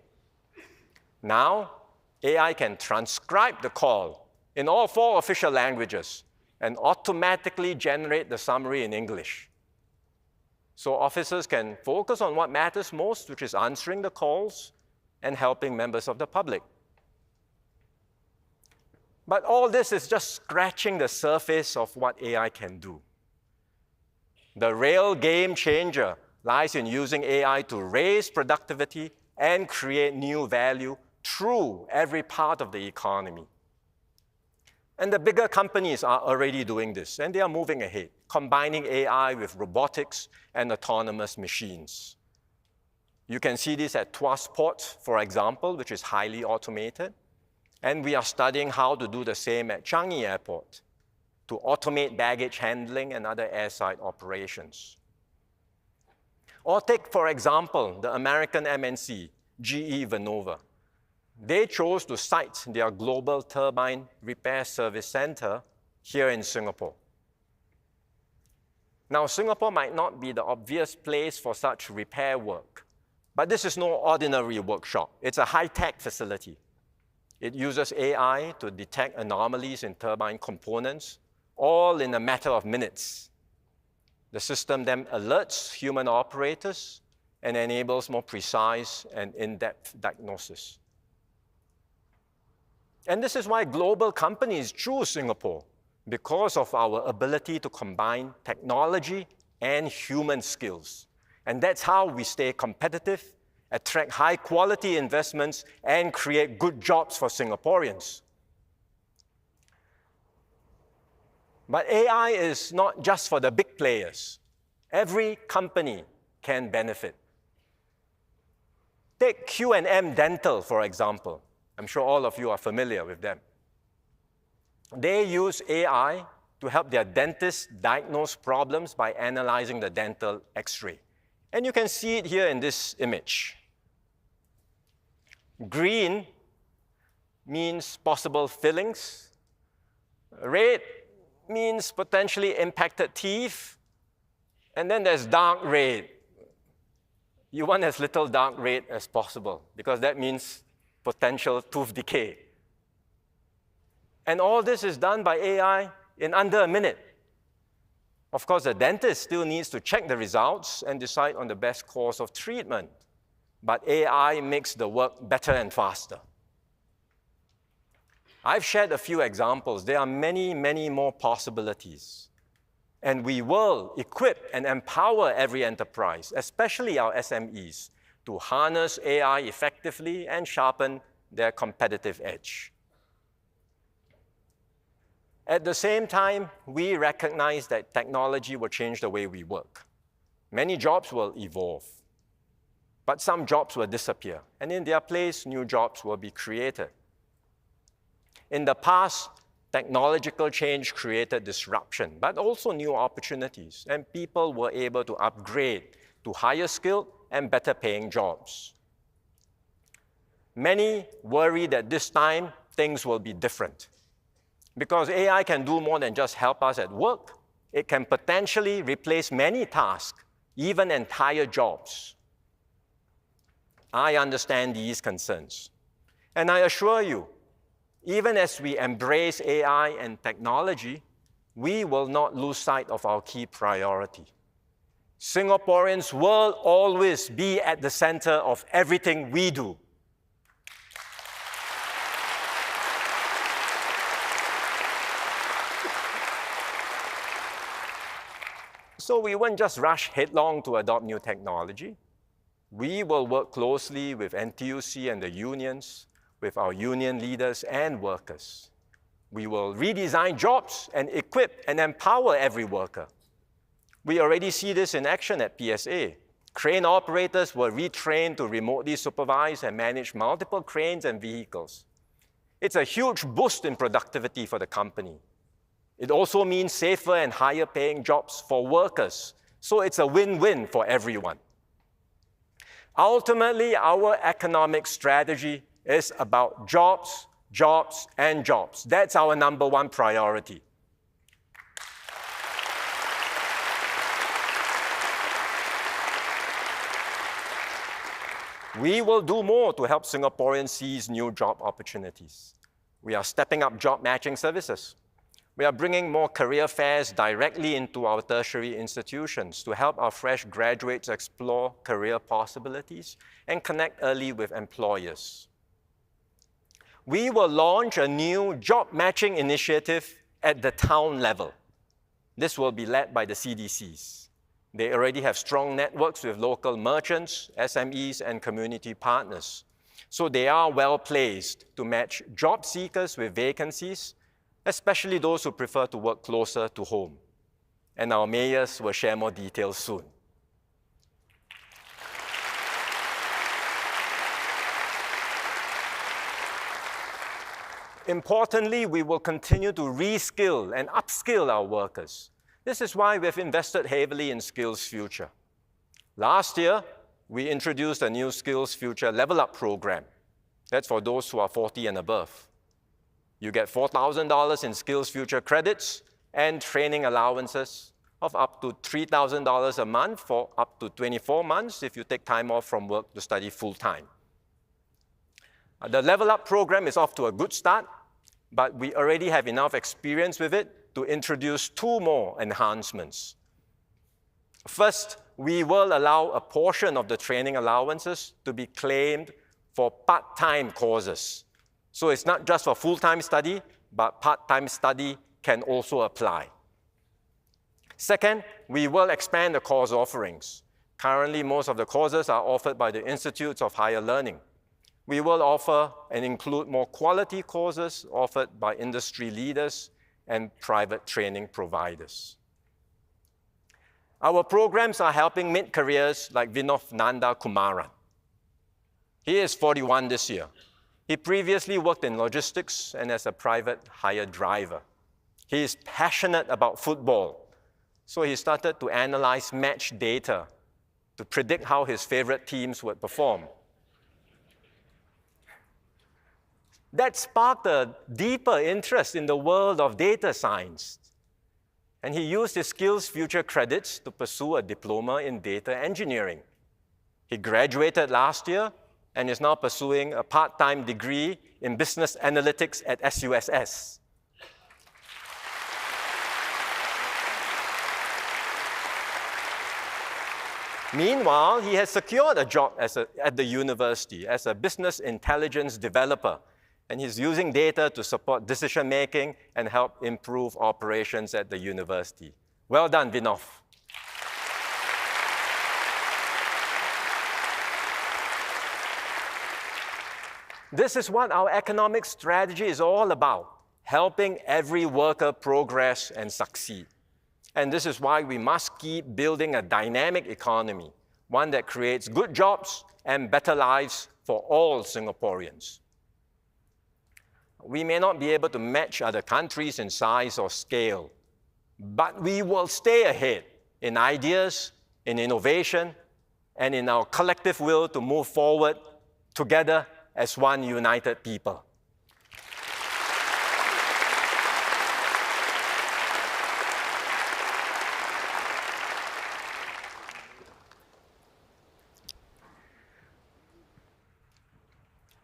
S4: Now, AI can transcribe the call in all 4 official languages and automatically generate the summary in English. So officers can focus on what matters most, which is answering the calls and helping members of the public. But all this is just scratching the surface of what AI can do. The real game changer lies in using AI to raise productivity and create new value through every part of the economy. And the bigger companies are already doing this, and they are moving ahead, combining AI with robotics and autonomous machines. You can see this at Tuas Port, for example, which is highly automated. And we are studying how to do the same at Changi Airport to automate baggage handling and other airside operations. Or take, for example, the American MNC, GE Vernova. They chose to site their global turbine repair service center here in Singapore. Now, Singapore might not be the obvious place for such repair work, but this is no ordinary workshop. It's a high-tech facility. It uses AI to detect anomalies in turbine components, all in a matter of minutes. The system then alerts human operators and enables more precise and in-depth diagnosis. And this is why global companies choose Singapore, because of our ability to combine technology and human skills. And that's how we stay competitive, attract high-quality investments, and create good jobs for Singaporeans. But AI is not just for the big players. Every company can benefit. Take Q&M Dental, for example. I'm sure all of you are familiar with them. They use AI to help their dentists diagnose problems by analyzing the dental X-ray. And you can see it here in this image. Green means possible fillings. Red means potentially impacted teeth. And then there's dark red. You want as little dark red as possible, because that means potential tooth decay. And all this is done by AI in under a minute. Of course, the dentist still needs to check the results and decide on the best course of treatment. But AI makes the work better and faster. I've shared a few examples. There are many, many more possibilities. And we will equip and empower every enterprise, especially our SMEs, to harness AI effectively and sharpen their competitive edge. At the same time, we recognize that technology will change the way we work. Many jobs will evolve, but some jobs will disappear, and in their place, new jobs will be created. In the past, technological change created disruption, but also new opportunities, and people were able to upgrade to higher skilled and better paying jobs. Many worry that this time things will be different, because AI can do more than just help us at work. It can potentially replace many tasks, even entire jobs. I understand these concerns, and I assure you, even as we embrace AI and technology, we will not lose sight of our key priority. Singaporeans will always be at the center of everything we do. So we won't just rush headlong to adopt new technology. We will work closely with NTUC and the unions, with our union leaders and workers. We will redesign jobs and equip and empower every worker. We already see this in action at PSA. Crane operators were retrained to remotely supervise and manage multiple cranes and vehicles. It's a huge boost in productivity for the company. It also means safer and higher paying jobs for workers. So it's a win-win for everyone. Ultimately, our economic strategy is about jobs, jobs, and jobs. That's our number one priority. We will do more to help Singaporeans seize new job opportunities. We are stepping up job matching services. We are bringing more career fairs directly into our tertiary institutions to help our fresh graduates explore career possibilities and connect early with employers. We will launch a new job matching initiative at the town level. This will be led by the CDCs. They already have strong networks with local merchants, SMEs, and community partners. So they are well placed to match job seekers with vacancies, especially those who prefer to work closer to home. And our mayors will share more details soon. Importantly, we will continue to reskill and upskill our workers. This is why we have invested heavily in Skills Future. Last year, we introduced a new Skills Future Level Up program. That's for those who are 40 and above. You get $4,000 in Skills Future credits and training allowances of up to $3,000 a month for up to 24 months if you take time off from work to study full-time. The Level Up program is off to a good start, but we already have enough experience with it to introduce two more enhancements. First, we will allow a portion of the training allowances to be claimed for part-time courses. So it's not just for full-time study, but part-time study can also apply. Second, we will expand the course offerings. Currently, most of the courses are offered by the Institutes of Higher Learning. We will offer and include more quality courses offered by industry leaders and private training providers. Our programs are helping mid-careers like Vinod Nanda Kumaran. He is 41 this year. He previously worked in logistics and as a private hire driver. He is passionate about football, so he started to analyze match data to predict how his favorite teams would perform. That sparked a deeper interest in the world of data science. And he used his Skills Future credits to pursue a diploma in data engineering. He graduated last year and is now pursuing a part-time degree in business analytics at SUSS. Meanwhile, he has secured a job at the university as a business intelligence developer, and he's using data to support decision-making and help improve operations at the university. Well done, Vinod. This is what our economic strategy is all about, helping every worker progress and succeed. And this is why we must keep building a dynamic economy, one that creates good jobs and better lives for all Singaporeans. We may not be able to match other countries in size or scale, but we will stay ahead in ideas, in innovation, and in our collective will to move forward together as one united people.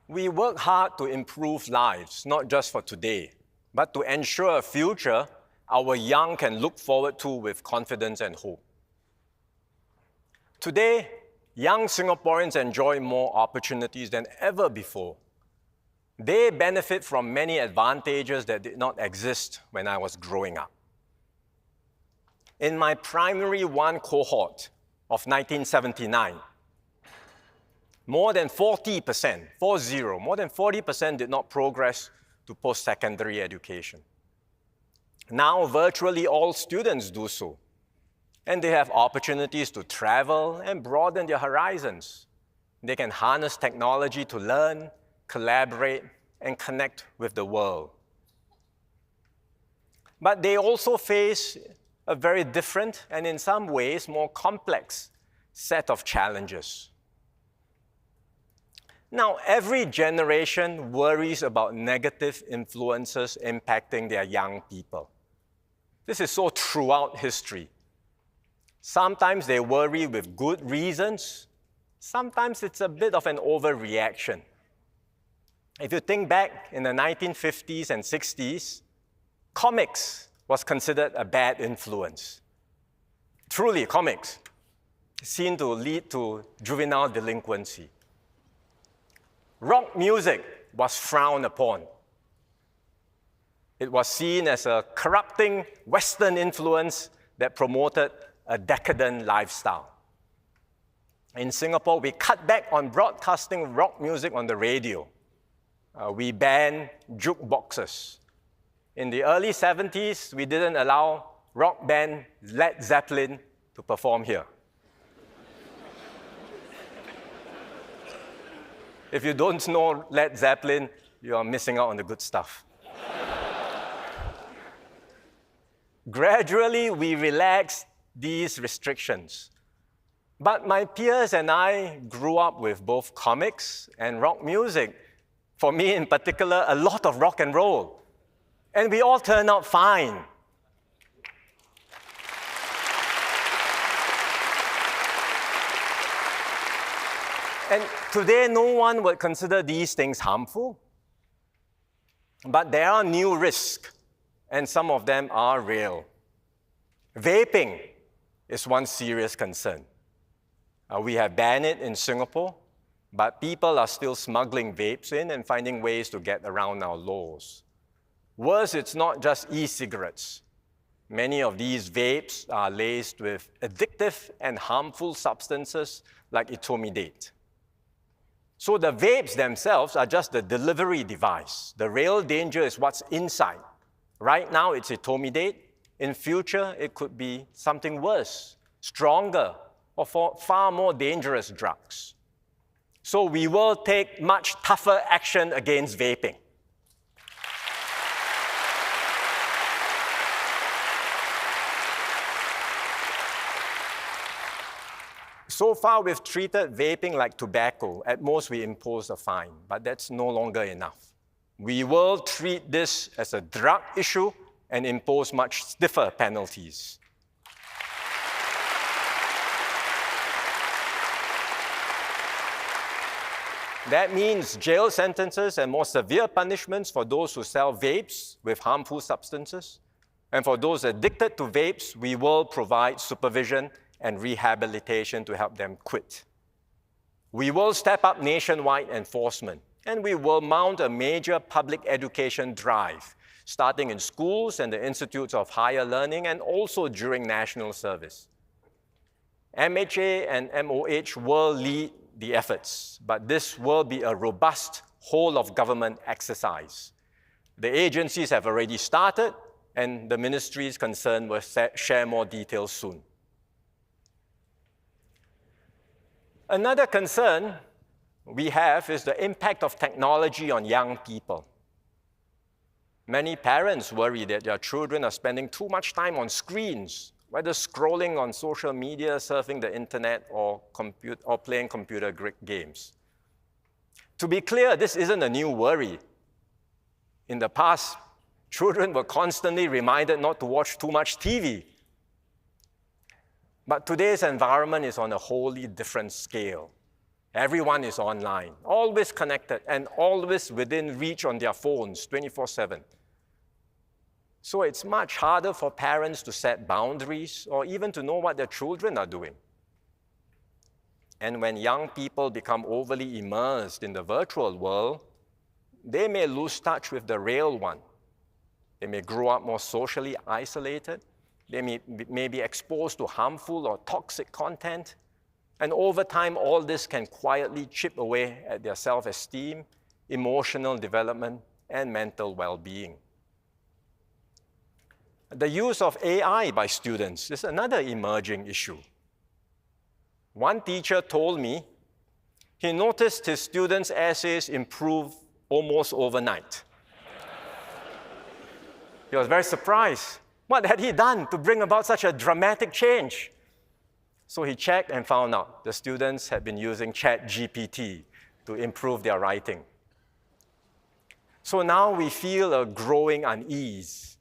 S4: We work hard to improve lives, not just for today, but to ensure a future our young can look forward to with confidence and hope. Today, young Singaporeans enjoy more opportunities than ever before. They benefit from many advantages that did not exist when I was growing up. In my primary one cohort of 1979, more than 40%, more than 40% did not progress to post-secondary education. Now, virtually all students do so, and they have opportunities to travel and broaden their horizons. They can harness technology to learn, collaborate, and connect with the world. But they also face a very different and in some ways more complex set of challenges. Now, every generation worries about negative influences impacting their young people. This is so throughout history. Sometimes they worry with good reasons. Sometimes it's a bit of an overreaction. If you think back in the 1950s and 60s, comics was considered a bad influence. Truly, comics seemed to lead to juvenile delinquency. Rock music was frowned upon. It was seen as a corrupting Western influence that promoted a decadent lifestyle. In Singapore, we cut back on broadcasting rock music on the radio. We banned jukeboxes. In the early 70s, we didn't allow rock band Led Zeppelin to perform here. If you don't know Led Zeppelin, you are missing out on the good stuff. Gradually, we relaxed these restrictions. But my peers and I grew up with both comics and rock music. For me in particular, a lot of rock and roll. And we all turned out fine. And today, no one would consider these things harmful. But there are new risks, and some of them are real. Vaping is one serious concern. We have banned it in Singapore, but people are still smuggling vapes in and finding ways to get around our laws. Worse, it's not just e-cigarettes. Many of these vapes are laced with addictive and harmful substances like etomidate. So the vapes themselves are just the delivery device. The real danger is what's inside. Right now, it's etomidate. In future, it could be something worse, stronger, or far more dangerous drugs. So we will take much tougher action against vaping. So far, we've treated vaping like tobacco. At most, we impose a fine, but that's no longer enough. We will treat this as a drug issue and impose much stiffer penalties. That means jail sentences and more severe punishments for those who sell vapes with harmful substances. And for those addicted to vapes, we will provide supervision and rehabilitation to help them quit. We will step up nationwide enforcement, and we will mount a major public education drive, starting in schools and the institutes of higher learning, and also during national service. MHA and MOH will lead the efforts, but this will be a robust whole-of-government exercise. The agencies have already started, and the ministries concerned will share more details soon. Another concern we have is the impact of technology on young people. Many parents worry that their children are spending too much time on screens, whether scrolling on social media, surfing the internet, or playing computer games. To be clear, this isn't a new worry. In the past, children were constantly reminded not to watch too much TV. But today's environment is on a wholly different scale. Everyone is online, always connected, and always within reach on their phones 24/7. So it's much harder for parents to set boundaries or even to know what their children are doing. And when young people become overly immersed in the virtual world, they may lose touch with the real one. They may grow up more socially isolated. They may be exposed to harmful or toxic content. And over time, all this can quietly chip away at their self-esteem, emotional development, and mental well-being. The use of AI by students is another emerging issue. One teacher told me he noticed his students' essays improve almost overnight. He was very surprised. What had he done to bring about such a dramatic change? So he checked and found out the students had been using ChatGPT to improve their writing. So now we feel a growing unease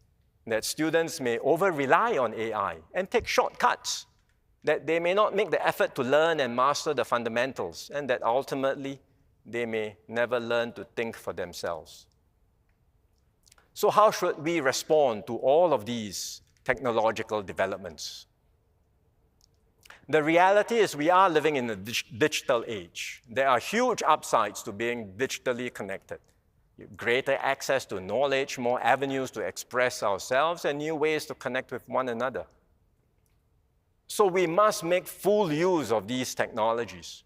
S4: that students may over-rely on AI and take shortcuts, that they may not make the effort to learn and master the fundamentals, and that ultimately they may never learn to think for themselves. So how should we respond to all of these technological developments? The reality is we are living in a digital age. There are huge upsides to being digitally connected. Greater access to knowledge, more avenues to express ourselves, and new ways to connect with one another. So we must make full use of these technologies.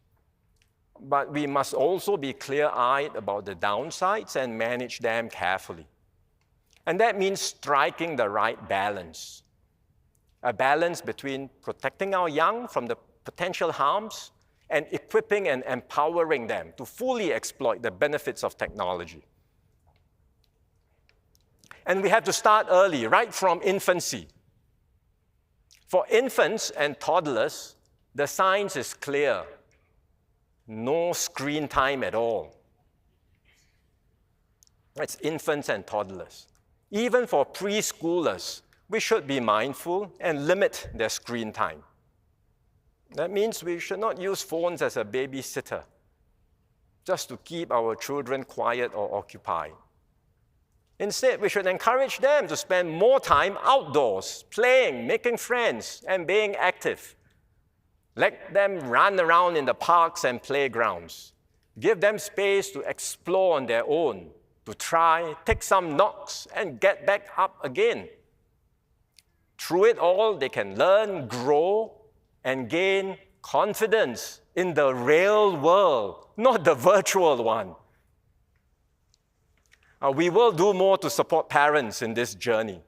S4: But we must also be clear-eyed about the downsides and manage them carefully. And that means striking the right balance. A balance between protecting our young from the potential harms and equipping and empowering them to fully exploit the benefits of technology. And we have to start early, right from infancy. For infants and toddlers, the science is clear. No screen time at all. That's infants and toddlers. Even for preschoolers, we should be mindful and limit their screen time. That means we should not use phones as a babysitter, just to keep our children quiet or occupied. Instead, we should encourage them to spend more time outdoors, playing, making friends, and being active. Let them run around in the parks and playgrounds. Give them space to explore on their own, to try, take some knocks, and get back up again. Through it all, they can learn, grow, and gain confidence in the real world, not the virtual one. We will do more to support parents in this journey.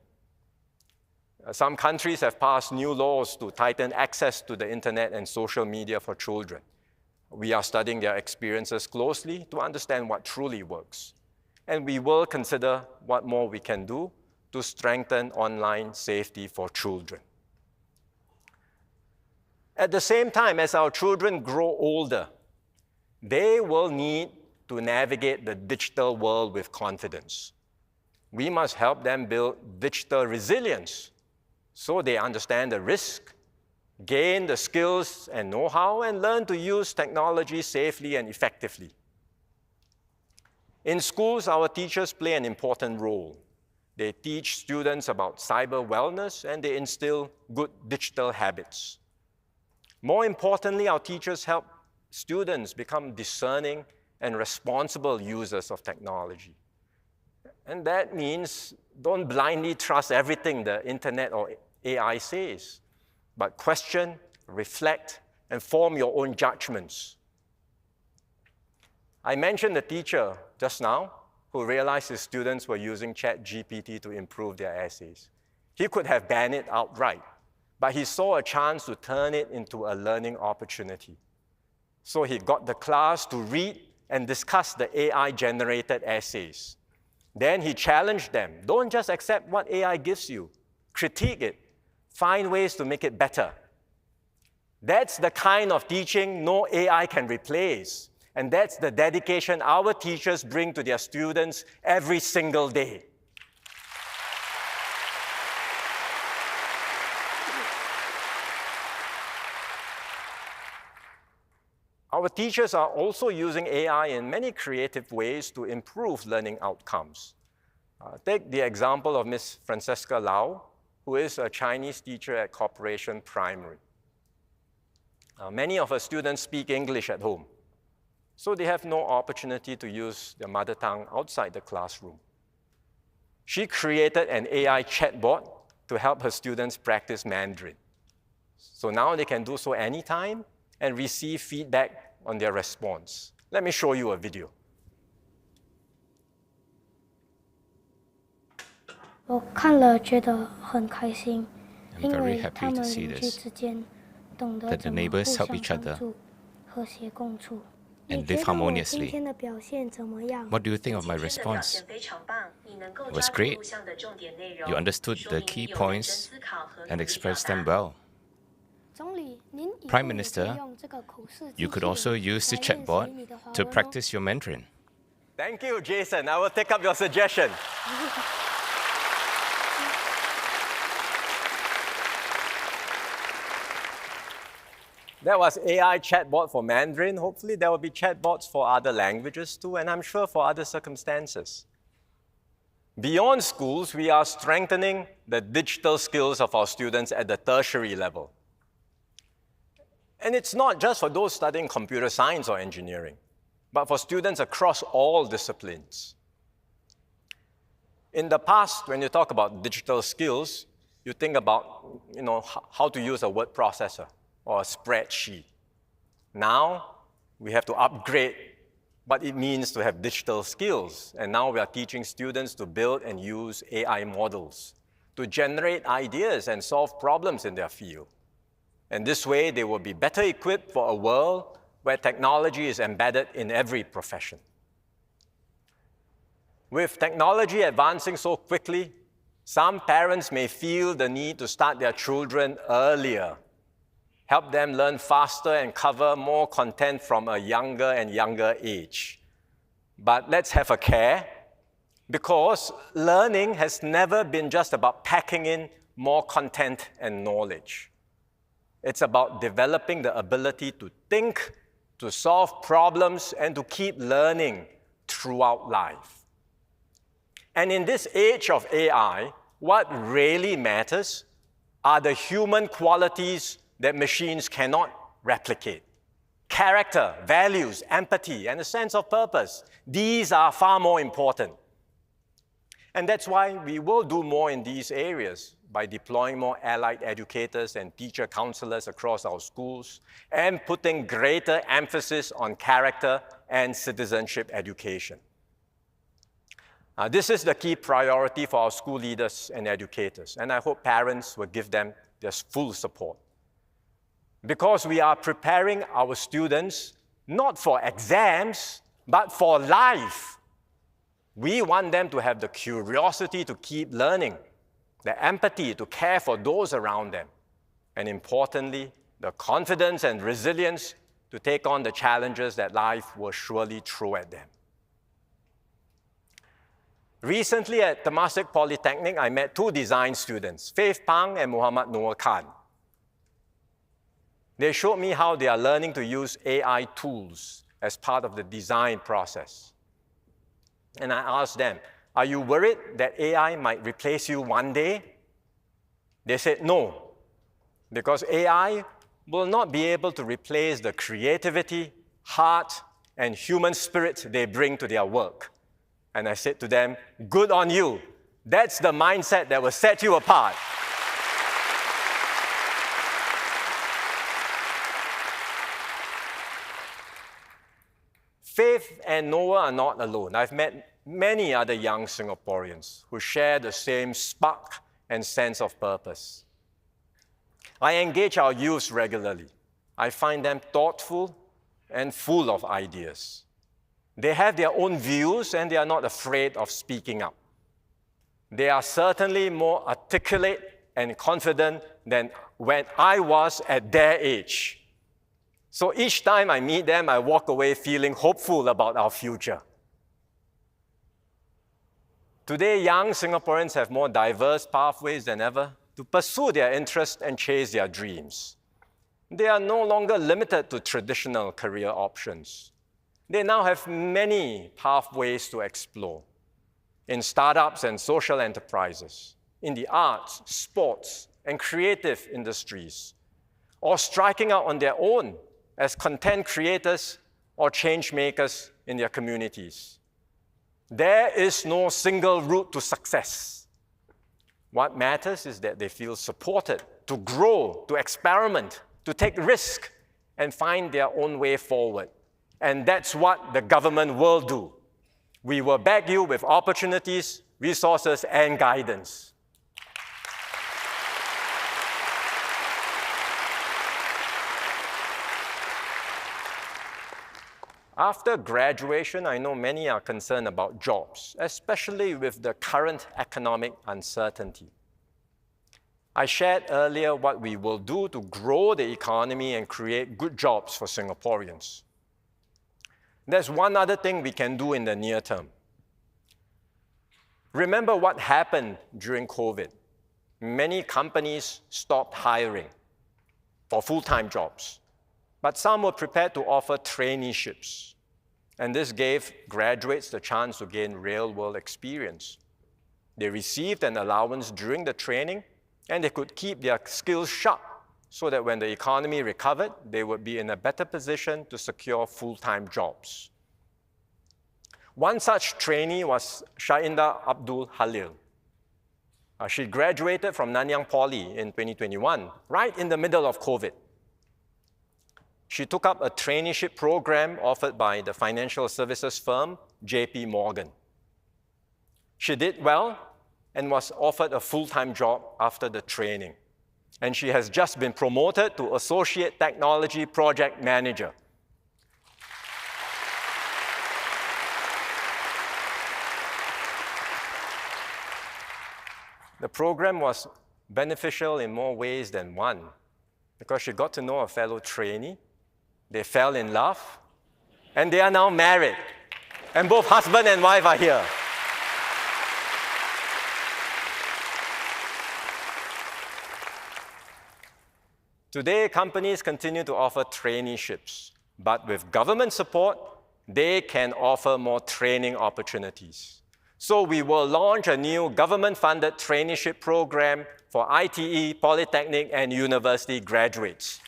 S4: Some countries have passed new laws to tighten access to the internet and social media for children. We are studying their experiences closely to understand what truly works. And we will consider what more we can do to strengthen online safety for children. At the same time, as our children grow older, they will need to navigate the digital world with confidence. We must help them build digital resilience so they understand the risk, gain the skills and know-how, and learn to use technology safely and effectively. In schools, our teachers play an important role. They teach students about cyber wellness and they instill good digital habits. More importantly, our teachers help students become discerning and responsible users of technology. And that means don't blindly trust everything the internet or AI says, but question, reflect, and form your own judgments. I mentioned the teacher just now who realized his students were using ChatGPT to improve their essays. He could have banned it outright, but he saw a chance to turn it into a learning opportunity. So he got the class to read and discuss the AI-generated essays. Then he challenged them. Don't just accept what AI gives you. Critique it. Find ways to make it better. That's the kind of teaching no AI can replace. And that's the dedication our teachers bring to their students every single day. Our teachers are also using AI in many creative ways to improve learning outcomes. Take the example of Ms. Francesca Lau, who is a Chinese teacher at Corporation Primary. Many of her students speak English at home, so they have no opportunity to use their mother tongue outside the classroom. She created an AI chatbot to help her students practice Mandarin. So now they can do so anytime and receive feedback on their response. Let me show you a video.
S9: 我看了觉得很开心，
S7: I'm
S9: 因
S7: very
S9: 为
S7: happy
S9: 他
S7: to
S9: 们
S7: see
S9: 邻居
S7: this,
S9: 之间懂得
S7: that the
S9: 怎么互
S7: neighbors
S9: 相
S7: help each
S9: 帮
S7: other
S9: 助、和谐共处。
S7: and
S9: 你觉
S7: live
S9: 得我今
S7: harmoniously.
S9: 天的表现怎么样？
S7: What do you think of my response? It was great. You understood the key points and expressed them well.
S9: 总理，您以
S7: Prime
S9: 后也可以
S7: Minister,
S9: 用这个口试机
S7: You could
S9: 器
S7: also use the
S9: 来练习
S7: chatbot
S9: 你的华
S7: to
S9: 文哦
S7: practice your Mandarin.
S4: Thank you, Jason. I will take up your suggestion. That was AI chatbot for Mandarin. Hopefully there will be chatbots for other languages too, and I'm sure for other circumstances. Beyond schools, we are strengthening the digital skills of our students at the tertiary level. And it's not just for those studying computer science or engineering, but for students across all disciplines. In the past, when you talk about digital skills, you think about how to use a word processor or a spreadsheet. Now, we have to upgrade what it means to have digital skills. And now we are teaching students to build and use AI models to generate ideas and solve problems in their field. And this way, they will be better equipped for a world where technology is embedded in every profession. With technology advancing so quickly, some parents may feel the need to start their children earlier, help them learn faster and cover more content from a younger and younger age. But let's have a care, because learning has never been just about packing in more content and knowledge. It's about developing the ability to think, to solve problems, and to keep learning throughout life. And in this age of AI, what really matters are the human qualities that machines cannot replicate, character, values, empathy, and a sense of purpose. These are far more important. And that's why we will do more in these areas by deploying more allied educators and teacher counselors across our schools and putting greater emphasis on character and citizenship education. This is the key priority for our school leaders and educators, and I hope parents will give them their full support. Because we are preparing our students not for exams, but for life. We want them to have the curiosity to keep learning, the empathy to care for those around them, and importantly, the confidence and resilience to take on the challenges that life will surely throw at them. Recently at Temasek Polytechnic, I met two design students, Faith Pang and Muhammad Noor Khan. They showed me how they are learning to use AI tools as part of the design process. And I asked them, are you worried that AI might replace you one day? They said no, because AI will not be able to replace the creativity, heart, and human spirit they bring to their work. And I said to them, good on you. That's the mindset that will set you apart. Faith and Noah are not alone. I've met many other young Singaporeans who share the same spark and sense of purpose. I engage our youth regularly. I find them thoughtful and full of ideas. They have their own views and they are not afraid of speaking up. They are certainly more articulate and confident than when I was at their age. So each time I meet them, I walk away feeling hopeful about our future. Today, young Singaporeans have more diverse pathways than ever to pursue their interests and chase their dreams. They are no longer limited to traditional career options. They now have many pathways to explore in startups and social enterprises, in the arts, sports, and creative industries, or striking out on their own as content creators or change makers in their communities. There is no single route to success. What matters is that they feel supported to grow, to experiment, to take risk, and find their own way forward. And that's what the government will do. We will back you with opportunities, resources, and guidance. After graduation, I know many are concerned about jobs, especially with the current economic uncertainty. I shared earlier what we will do to grow the economy and create good jobs for Singaporeans. There's one other thing we can do in the near term. Remember what happened during COVID. Many companies stopped hiring for full-time jobs, but some were prepared to offer traineeships. And this gave graduates the chance to gain real-world experience. They received an allowance during the training, and they could keep their skills sharp so that when the economy recovered, they would be in a better position to secure full-time jobs. One such trainee was Shainda Abdul Halil. She graduated from Nanyang Poly in 2021, right in the middle of COVID. She took up a traineeship program offered by the financial services firm JP Morgan. She did well and was offered a full-time job after the training. And she has just been promoted to Associate Technology Project Manager. The program was beneficial in more ways than one, because she got to know a fellow trainee, they fell in love, and they are now married. And both husband and wife are here. Today, companies continue to offer traineeships, but with government support, they can offer more training opportunities. So we will launch a new government-funded traineeship program for ITE, polytechnic, and university graduates.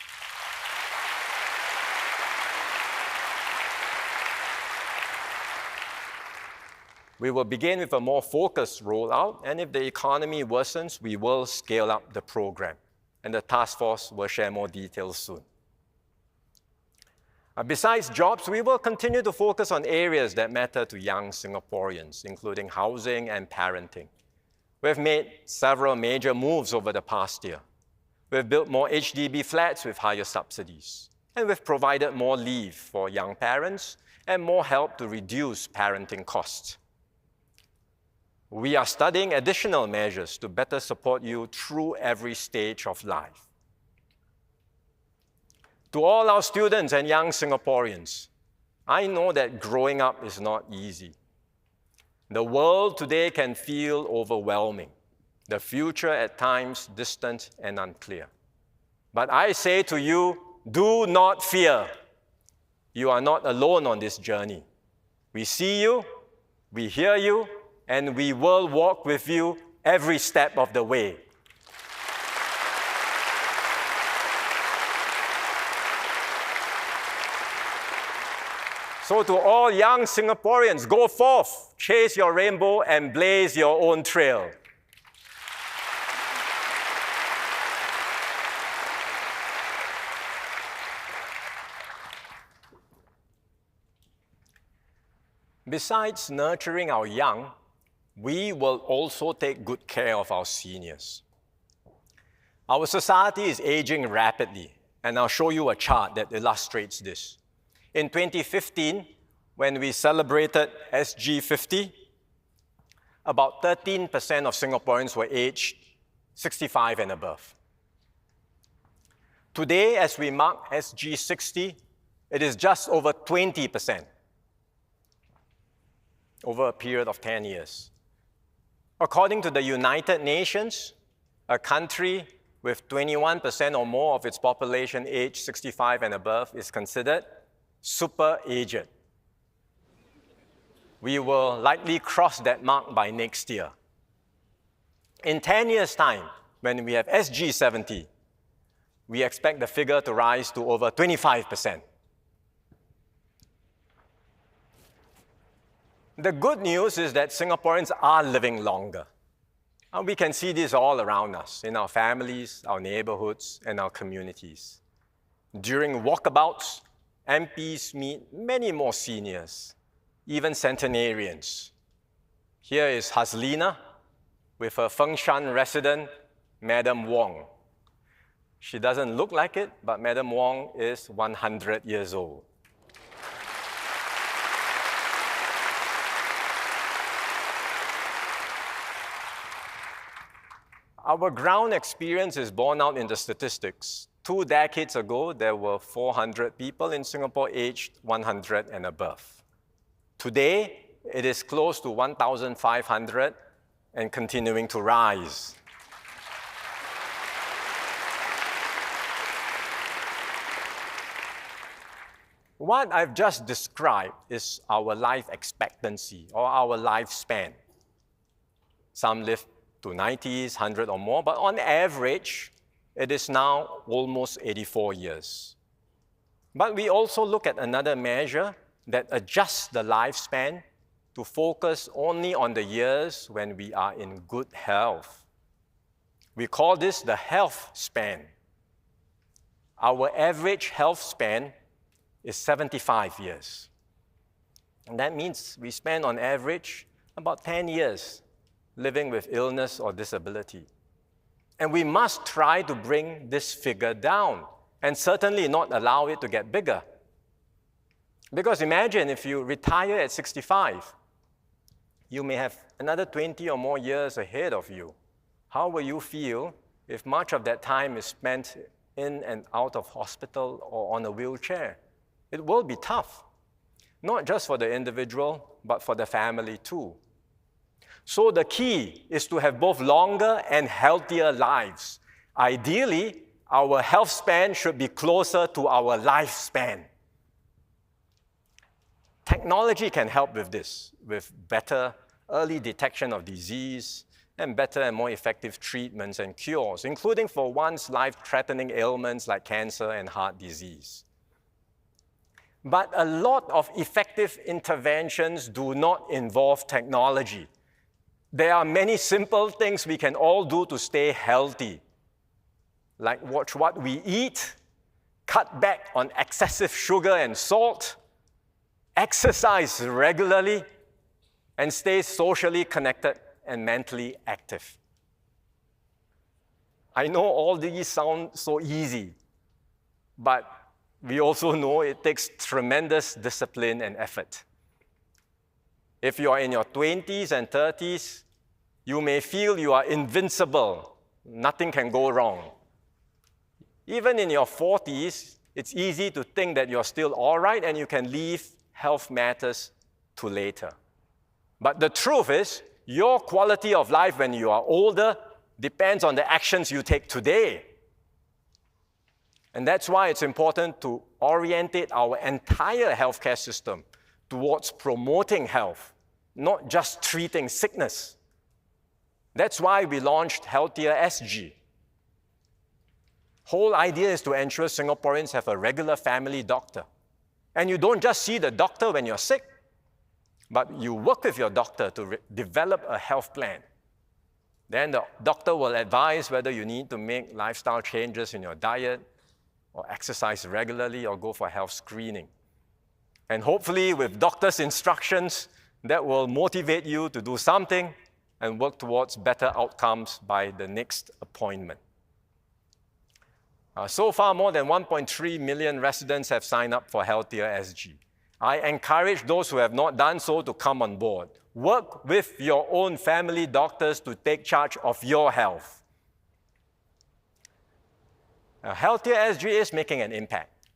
S4: We will begin with a more focused rollout, and if the economy worsens, we will scale up the program, and the task force will share more details soon. Besides jobs, we will continue to focus on areas that matter to young Singaporeans, including housing and parenting. We've made several major moves over the past year. We've built more HDB flats with higher subsidies, and we've provided more leave for young parents and more help to reduce parenting costs. We are studying additional measures to better support you through every stage of life. To all our students and young Singaporeans, I know that growing up is not easy. The world today can feel overwhelming, the future at times distant and unclear. But I say to you, do not fear. You are not alone on this journey. We see you, we hear you, and we will walk with you every step of the way. So to all young Singaporeans, go forth, chase your rainbow, and blaze your own trail. Besides nurturing our young, we will also take good care of our seniors. Our society is aging rapidly, and I'll show you a chart that illustrates this. In 2015, when we celebrated SG50, about 13% of Singaporeans were aged 65 and above. Today, as we mark SG60, it is just over 20% over a period of 10 years. According to the United Nations, a country with 21% or more of its population aged 65 and above is considered super aged. We will likely cross that mark by next year. In 10 years' time, when we have SG70, we expect the figure to rise to over 25%. The good news is that Singaporeans are living longer. And we can see this all around us, in our families, our neighborhoods, and our communities. During walkabouts, MPs meet many more seniors, even centenarians. Here is Haslina with her Fengshan resident, Madam Wong. She doesn't look like it, but Madam Wong is 100 years old. Our ground experience is borne out in the statistics. 2 decades ago, there were 400 people in Singapore aged 100 and above. Today, it is close to 1,500 and continuing to rise. What I've just described is our life expectancy or our lifespan. Some live to 90s, 100 or more, but on average, it is now almost 84 years. But we also look at another measure that adjusts the lifespan to focus only on the years when we are in good health. We call this the health span. Our average health span is 75 years. And that means we spend on average about 10 years living with illness or disability. And we must try to bring this figure down and certainly not allow it to get bigger. Because imagine if you retire at 65, you may have another 20 or more years ahead of you. How will you feel if much of that time is spent in and out of hospital or on a wheelchair? It will be tough, not just for the individual, but for the family too. So the key is to have both longer and healthier lives. Ideally, our health span should be closer to our lifespan. Technology can help with this, with better early detection of disease and better and more effective treatments and cures, including for once life-threatening ailments like cancer and heart disease. But a lot of effective interventions do not involve technology. There are many simple things we can all do to stay healthy, like watch what we eat, cut back on excessive sugar and salt, exercise regularly, and stay socially connected and mentally active. I know all these sound so easy, but we also know it takes tremendous discipline and effort. If you are in your 20s and 30s, you may feel you are invincible. Nothing can go wrong. Even in your 40s, it's easy to think that you're still all right and you can leave health matters to later. But the truth is, your quality of life when you are older depends on the actions you take today. And that's why it's important to orientate our entire healthcare system towards promoting health, not just treating sickness. That's why we launched Healthier SG. Whole idea is to ensure Singaporeans have a regular family doctor. And you don't just see the doctor when you're sick, but you work with your doctor to develop a health plan. Then the doctor will advise whether you need to make lifestyle changes in your diet, or exercise regularly, or go for health screening. And hopefully with doctor's instructions, that will motivate you to do something and work towards better outcomes by the next appointment. So far, more than 1.3 million residents have signed up for Healthier SG. I encourage those who have not done so to come on board. Work with your own family doctors to take charge of your health. Now, Healthier SG is making an impact.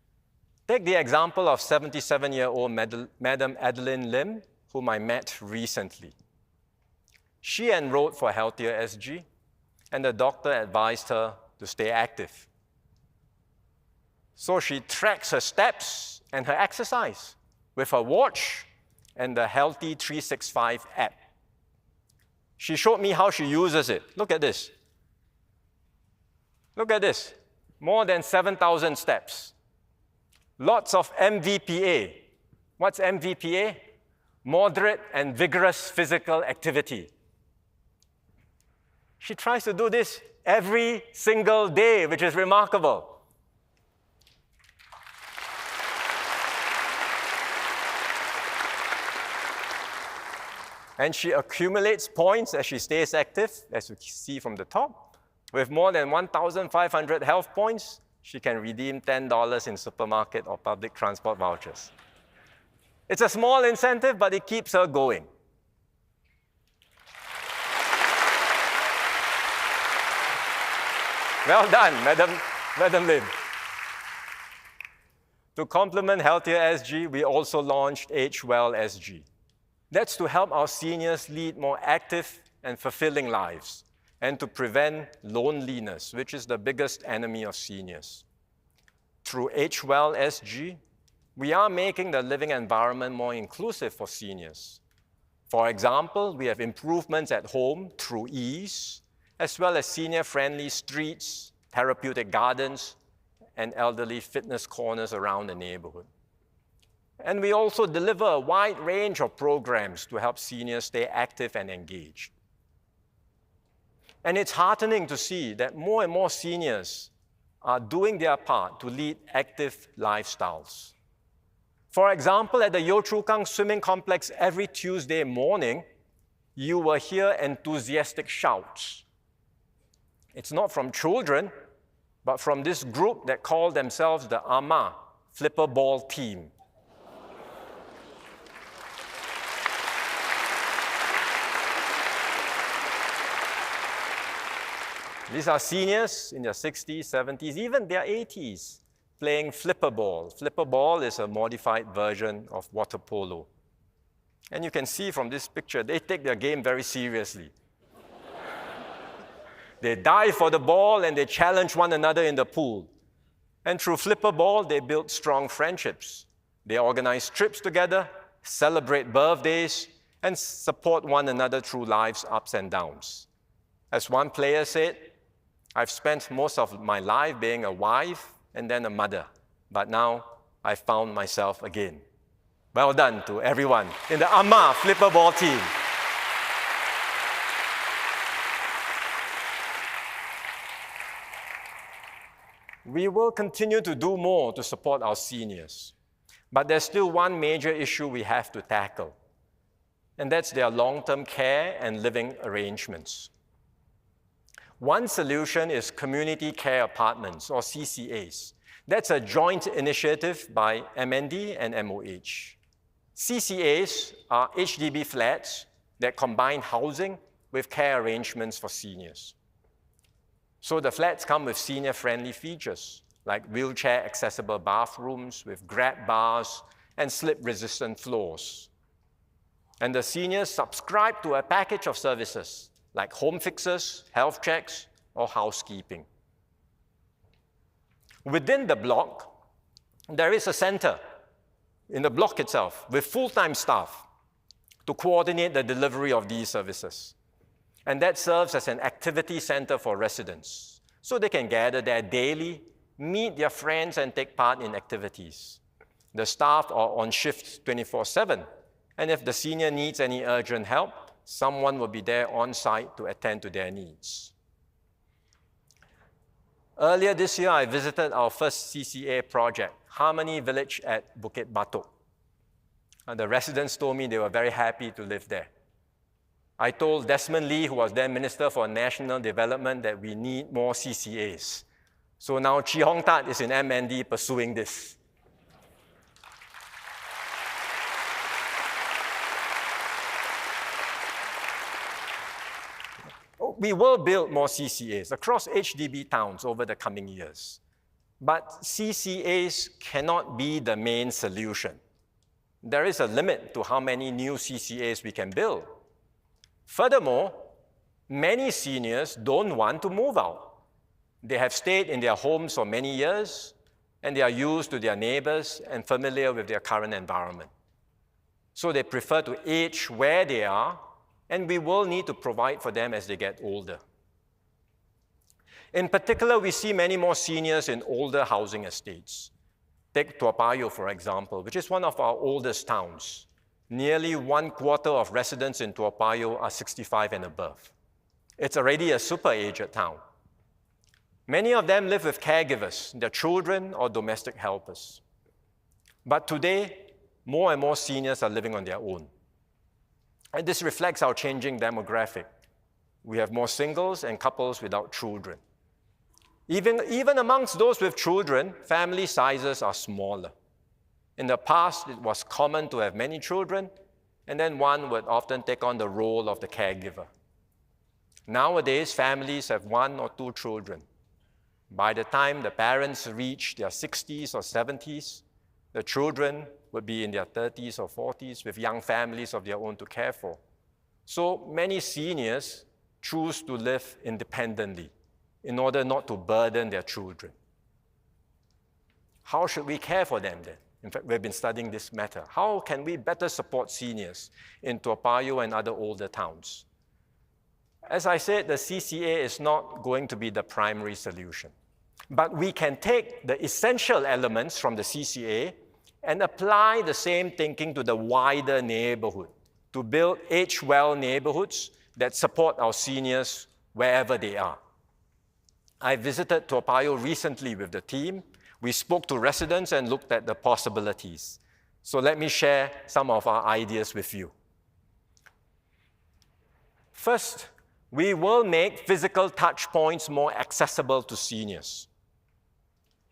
S4: Take the example of 77-year-old Madam Adeline Lim, whom I met recently. She enrolled for Healthier SG, and the doctor advised her to stay active. So she tracks her steps and her exercise with her watch and the Healthy 365 app. She showed me how she uses it. Look at this. Look at this. More than 7,000 steps. Lots of MVPA. What's MVPA? Moderate and vigorous physical activity. She tries to do this every single day, which is remarkable. And she accumulates points as she stays active, as you see from the top. With more than 1,500 health points, she can redeem $10 in supermarket or public transport vouchers. It's a small incentive, but it keeps her going. Well done, Madam Lim. To complement Healthier SG, we also launched Age Well SG. That's to help our seniors lead more active and fulfilling lives, and to prevent loneliness, which is the biggest enemy of seniors. Through Age Well SG, we are making the living environment more inclusive for seniors. For example, we have improvements at home through ease, as well as senior-friendly streets, therapeutic gardens, and elderly fitness corners around the neighborhood. And we also deliver a wide range of programs to help seniors stay active and engaged. And it's heartening to see that more and more seniors are doing their part to lead active lifestyles. For example, at the Yio Chu Kang Swimming Complex every Tuesday morning, you will hear enthusiastic shouts. It's not from children, but from this group that call themselves the AMA Flipper Ball Team. These are seniors in their 60s, 70s, even their 80s, playing flipper ball. Flipper ball is a modified version of water polo. And you can see from this picture, they take their game very seriously. They dive for the ball and they challenge one another in the pool. And through flipper ball, they build strong friendships. They organize trips together, celebrate birthdays, and support one another through life's ups and downs. As one player said, "I've spent most of my life being a wife and then a mother, but now I found myself again. Well done to everyone in the Amma flipper ball team. We will continue to do more to support our seniors, but there's still one major issue we have to tackle, and that's their long-term care and living arrangements. One solution is community care apartments, or CCAs. That's a joint initiative by MND and MOH. CCAs are HDB flats that combine housing with care arrangements for seniors. So the flats come with senior-friendly features, like wheelchair-accessible bathrooms with grab bars and slip-resistant floors. And the seniors subscribe to a package of services, like home fixes, health checks, or housekeeping. Within the block, there is a center in the block itself with full-time staff to coordinate the delivery of these services. And that serves as an activity center for residents, so they can gather there daily, meet their friends, and take part in activities. The staff are on shift 24/7, and if the senior needs any urgent help, someone will be there on site to attend to their needs. Earlier this year, I visited our first CCA project, Harmony Village at Bukit Batok. The residents told me they were very happy to live there. I told Desmond Lee, who was then Minister for National Development, that we need more CCAs. So now Chee Hong Tat is in MND pursuing this. We will build more CCAs across HDB towns over the coming years. But CCAs cannot be the main solution. There is a limit to how many new CCAs we can build. Furthermore, many seniors don't want to move out. They have stayed in their homes for many years, and they are used to their neighbors and familiar with their current environment. So they prefer to age where they are, and we will need to provide for them as they get older. In particular, we see many more seniors in older housing estates. Take Toa Payoh, for example, which is one of our oldest towns. Nearly 1/4 of residents in Toa Payoh are 65 and above. It's already a super aged town. Many of them live with caregivers, their children or domestic helpers. But today, more and more seniors are living on their own. And this reflects our changing demographic. We have more singles and couples without children. Even amongst those with children, family sizes are smaller. In the past, it was common to have many children, and then one would often take on the role of the caregiver. Nowadays, families have 1 or 2 children. By the time the parents reach their 60s or 70s, the children would be in their 30s or 40s with young families of their own to care for. So many seniors choose to live independently in order not to burden their children. How should we care for them then? In fact, we've been studying this matter. How can we better support seniors in Toa Payoh and other older towns? As I said, the CCA is not going to be the primary solution. But we can take the essential elements from the CCA and apply the same thinking to the wider neighborhood to build age-well neighborhoods that support our seniors wherever they are. I visited Toa Payoh recently with the team. We spoke to residents and looked at the possibilities. So let me share some of our ideas with you. First, we will make physical touch points more accessible to seniors.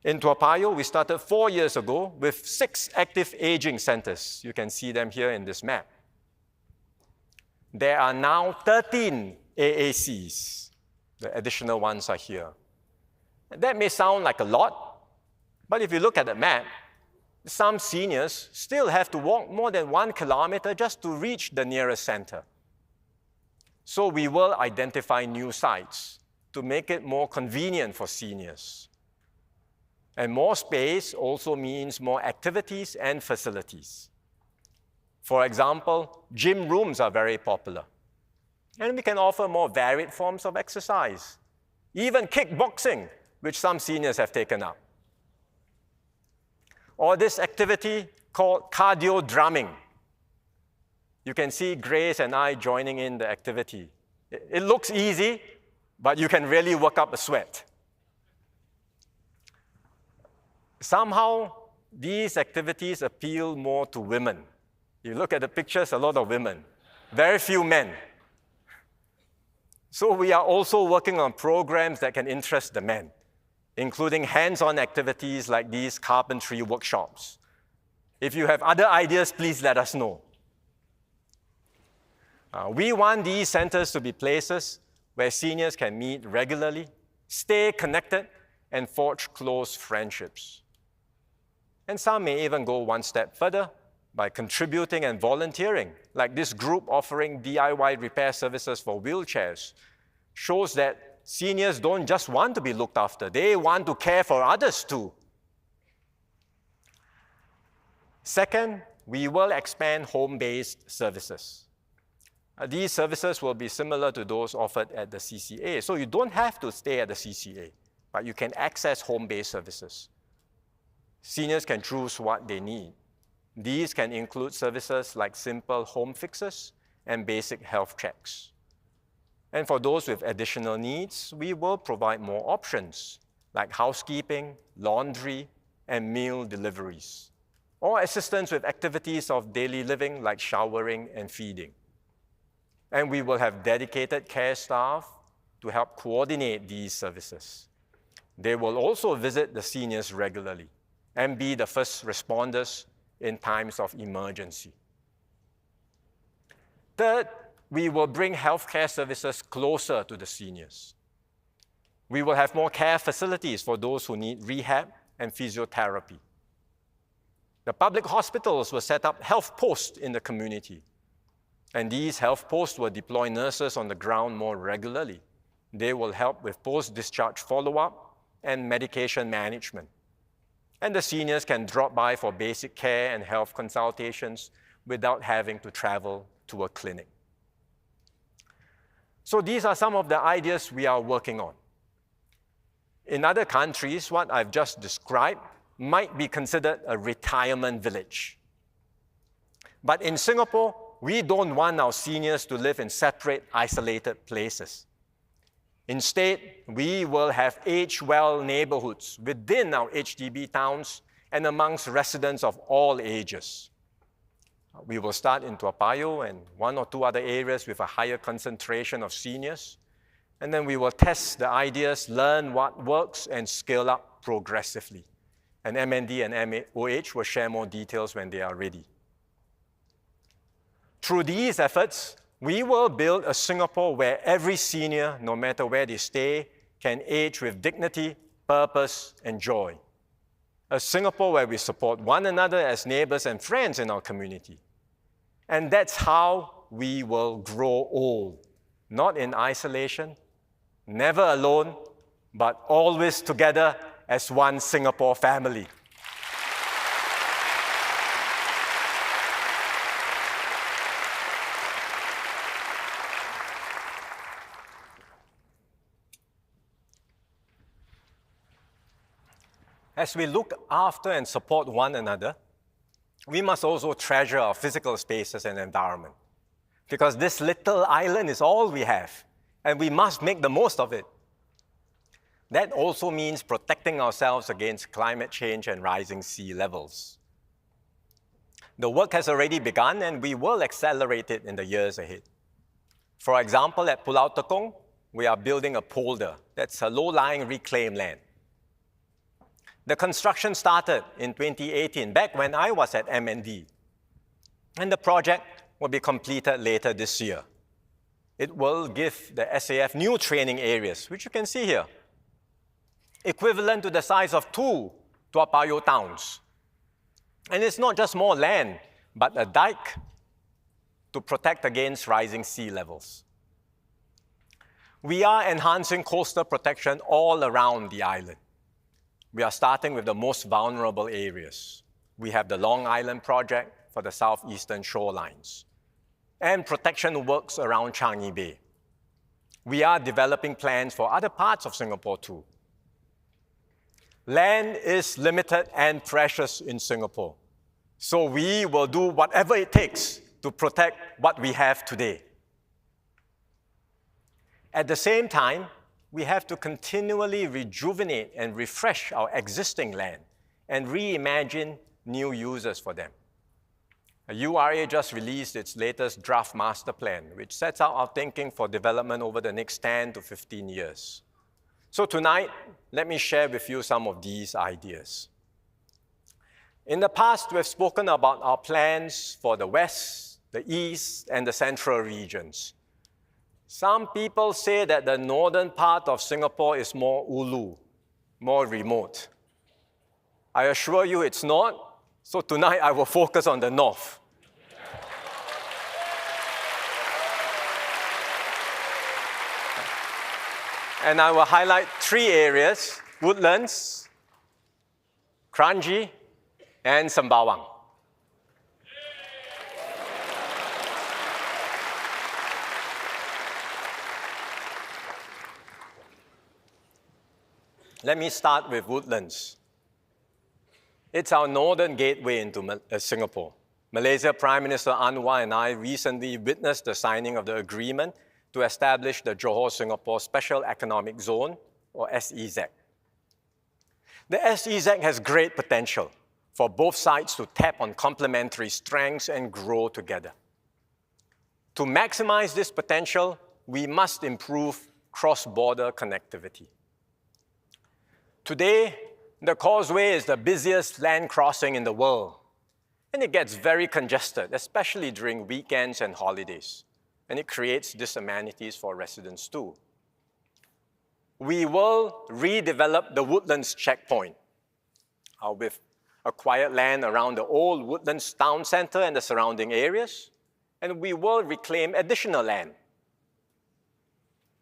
S4: In Toa Payoh, we started 4 years ago with 6 active aging centers. You can see them here in this map. There are now 13 AACs. The additional ones are here. That may sound like a lot, but if you look at the map, some seniors still have to walk more than 1 kilometer just to reach the nearest center. So we will identify new sites to make it more convenient for seniors. And more space also means more activities and facilities. For example, gym rooms are very popular. And we can offer more varied forms of exercise, even kickboxing, which some seniors have taken up. or this activity called cardio drumming. You can see Grace and I joining in the activity. It looks easy, but you can really work up a sweat. Somehow, these activities appeal more to women. You look at the pictures, a lot of women, very few men. So we are also working on programs that can interest the men, including hands-on activities like these carpentry workshops. If you have other ideas, please let us know. We want these centers to be places where seniors can meet regularly, stay connected, and forge close friendships. And some may even go one step further by contributing and volunteering, like this group offering DIY repair services for wheelchairs, shows that seniors don't just want to be looked after, they want to care for others too. Second, we will expand home-based services. These services will be similar to those offered at the CCA, so you don't have to stay at the CCA, but you can access home-based services. Seniors can choose what they need. These can include services like simple home fixes and basic health checks. And for those with additional needs, we will provide more options like housekeeping, laundry, and meal deliveries, or assistance with activities of daily living like showering and feeding. And we will have dedicated care staff to help coordinate these services. They will also visit the seniors regularly and be the first responders in times of emergency. Third, we will bring healthcare services closer to the seniors. We will have more care facilities for those who need rehab and physiotherapy. The public hospitals will set up health posts in the community. And these health posts will deploy nurses on the ground more regularly. They will help with post-discharge follow-up and medication management. And the seniors can drop by for basic care and health consultations without having to travel to a clinic. So these are some of the ideas we are working on. In other countries, what I've just described might be considered a retirement village. But in Singapore, we don't want our seniors to live in separate, isolated places. Instead, we will have age-well neighborhoods within our HDB towns and amongst residents of all ages. We will start in Toa Payoh and one or two other areas with a higher concentration of seniors. And then we will test the ideas, learn what works, and scale up progressively. And MND and MOH will share more details when they are ready. Through these efforts, we will build a Singapore where every senior, no matter where they stay, can age with dignity, purpose, and joy. A Singapore where we support one another as neighbors and friends in our community. And that's how we will grow old, not in isolation, never alone, but always together as one Singapore family. As we look after and support one another, we must also treasure our physical spaces and environment, because this little island is all we have, and we must make the most of it. That also means protecting ourselves against climate change and rising sea levels. The work has already begun, and we will accelerate it in the years ahead. For example, at Pulau Tekong, we are building a polder that's a low-lying reclaimed land. The construction started in 2018, back when I was at MND. And the project will be completed later this year. It will give the SAF new training areas, which you can see here, equivalent to the size of 2 Toa Payoh towns. And it's not just more land, but a dike to protect against rising sea levels. We are enhancing coastal protection all around the island. We are starting with the most vulnerable areas. We have the Long Island project for the southeastern shorelines, and protection works around Changi Bay. We are developing plans for other parts of Singapore too. Land is limited and precious in Singapore. So we will do whatever it takes to protect what we have today. At the same time, we have to continually rejuvenate and refresh our existing land and reimagine new uses for them. URA just released its latest draft master plan, which sets out our thinking for development over the next 10 to 15 years. So tonight, let me share with you some of these ideas. In the past, we've spoken about our plans for the West, the East, and the Central regions. Some people say that the northern part of Singapore is more ulu, more remote. I assure you it's not, so tonight I will focus on the north. And I will highlight 3 areas: Woodlands, Kranji, and Sembawang. Let me start with Woodlands. It's our northern gateway into Singapore. Malaysia Prime Minister Anwar and I recently witnessed the signing of the agreement to establish the Johor-Singapore Special Economic Zone, or SEZ. The SEZ has great potential for both sides to tap on complementary strengths and grow together. To maximize this potential, we must improve cross-border connectivity. Today, the causeway is the busiest land crossing in the world, and it gets very congested, especially during weekends and holidays, and it creates disamenities for residents too. We will redevelop the Woodlands checkpoint. We've acquired land around the old Woodlands town center and the surrounding areas, and we will reclaim additional land.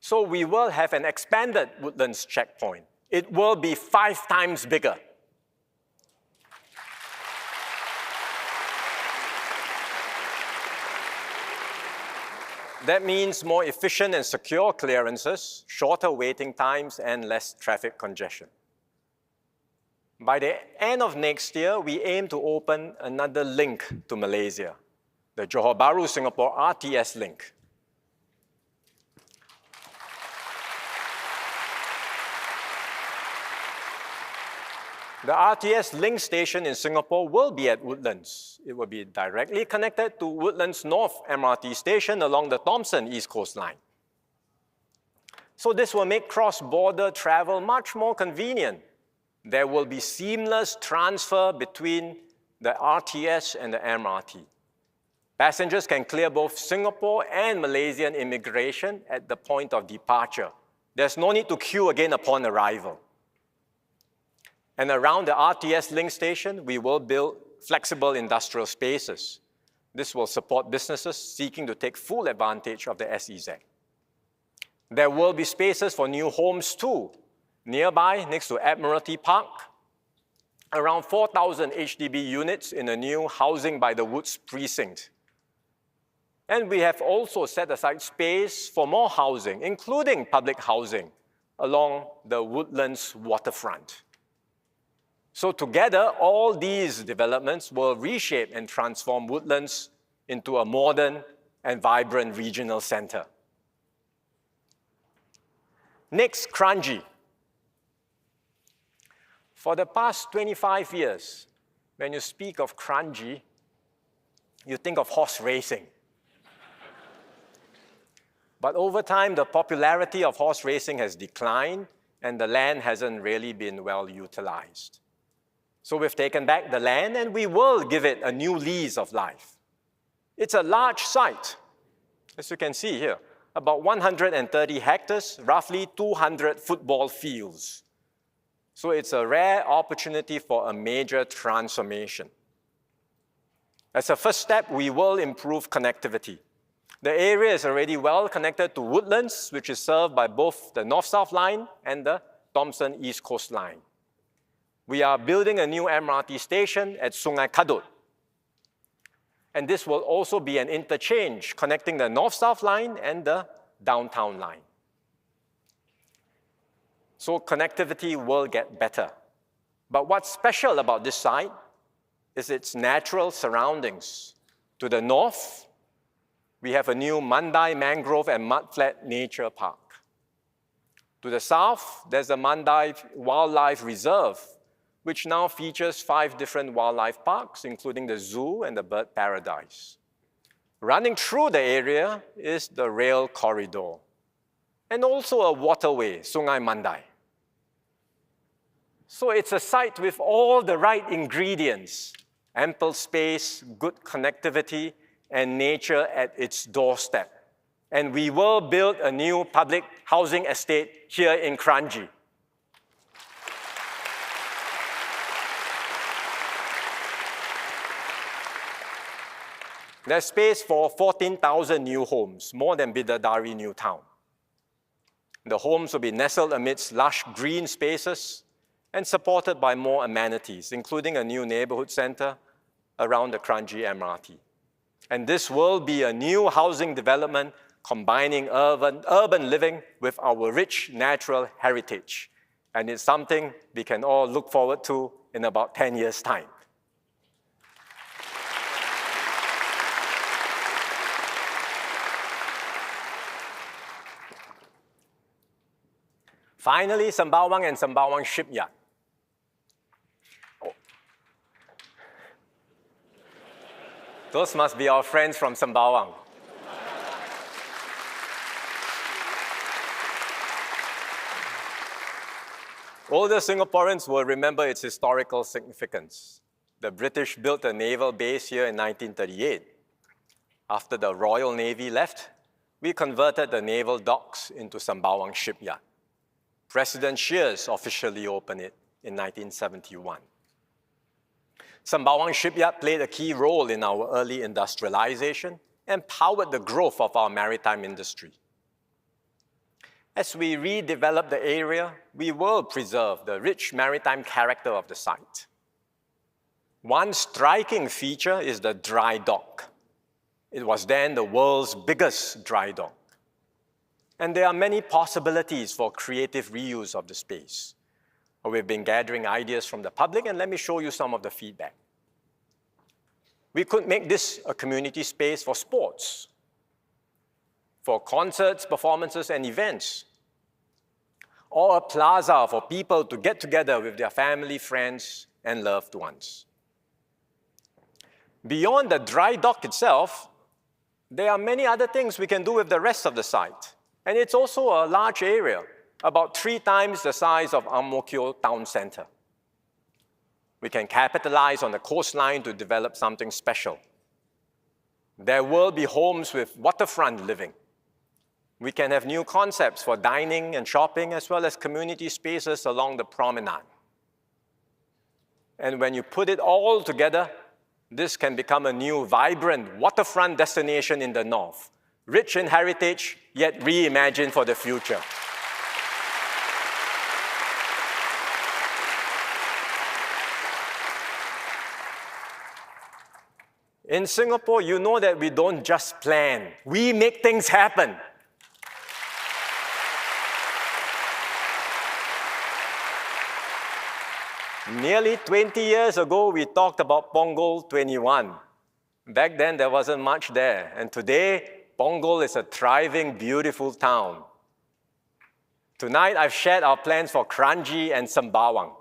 S4: So we will have an expanded Woodlands checkpoint. It will be 5 times bigger. That means more efficient and secure clearances, shorter waiting times, and less traffic congestion. By the end of next year, we aim to open another link to Malaysia, the Johor Bahru Singapore RTS link. The RTS link station in Singapore will be at Woodlands. It will be directly connected to Woodlands North MRT station along the Thomson East Coast Line. So this will make cross-border travel much more convenient. There will be seamless transfer between the RTS and the MRT. Passengers can clear both Singapore and Malaysian immigration at the point of departure. There's no need to queue again upon arrival. And around the RTS link station, we will build flexible industrial spaces. This will support businesses seeking to take full advantage of the SEZ. There will be spaces for new homes too. Nearby, next to Admiralty Park, around 4,000 HDB units in a new Housing by the Woods precinct. And we have also set aside space for more housing, including public housing, along the Woodlands waterfront. So together, all these developments will reshape and transform Woodlands into a modern and vibrant regional center. Next, Kranji. For the past 25 years, when you speak of Kranji, you think of horse racing. But over time, the popularity of horse racing has declined, and the land hasn't really been well utilized. So we've taken back the land, and we will give it a new lease of life. It's a large site, as you can see here, about 130 hectares, roughly 200 football fields. So it's a rare opportunity for a major transformation. As a first step, we will improve connectivity. The area is already well connected to Woodlands, which is served by both the North-South Line and the Thomson East Coast Line. We are building a new MRT station at Sungai Kadut. And this will also be an interchange connecting the North-South Line and the Downtown Line. So connectivity will get better. But what's special about this site is its natural surroundings. To the north, we have a new Mandai Mangrove and Mudflat Nature Park. To the south, there's the Mandai Wildlife Reserve, which now features 5 different wildlife parks, including the zoo and the bird paradise. Running through the area is the rail corridor, and also a waterway, Sungai Mandai. So it's a site with all the right ingredients: ample space, good connectivity, and nature at its doorstep. And we will build a new public housing estate here in Kranji. There's space for 14,000 new homes, more than Bidadari New Town. The homes will be nestled amidst lush green spaces and supported by more amenities, including a new neighborhood center around the Kranji MRT. And this will be a new housing development combining urban living with our rich natural heritage. And it's something we can all look forward to in about 10 years' time. Finally, Sembawang and Sembawang Shipyard. Those must be our friends from Sembawang. Older Singaporeans will remember its historical significance. The British built a naval base here in 1938. After the Royal Navy left, we converted the naval docks into Sembawang Shipyard. President Shears officially opened it in 1971. Sembawang Shipyard played a key role in our early industrialization and powered the growth of our maritime industry. As we redevelop the area, we will preserve the rich maritime character of the site. One striking feature is the dry dock. It was then the world's biggest dry dock. And there are many possibilities for creative reuse of the space. We've been gathering ideas from the public, and let me show you some of the feedback. We could make this a community space for sports, for concerts, performances, and events, or a plaza for people to get together with their family, friends, and loved ones. Beyond the dry dock itself, there are many other things we can do with the rest of the site. And it's also a large area, about 3 times the size of Ang Mo Kio Town Center. We can capitalize on the coastline to develop something special. There will be homes with waterfront living. We can have new concepts for dining and shopping, as well as community spaces along the promenade. And when you put it all together, this can become a new, vibrant waterfront destination in the north, rich in heritage, yet reimagined for the future. In Singapore, you know that we don't just plan. We make things happen. Nearly 20 years ago, we talked about Punggol 21. Back then, there wasn't much there. And today, Punggol is a thriving, beautiful town. Tonight, I've shared our plans for Kranji and Sembawang.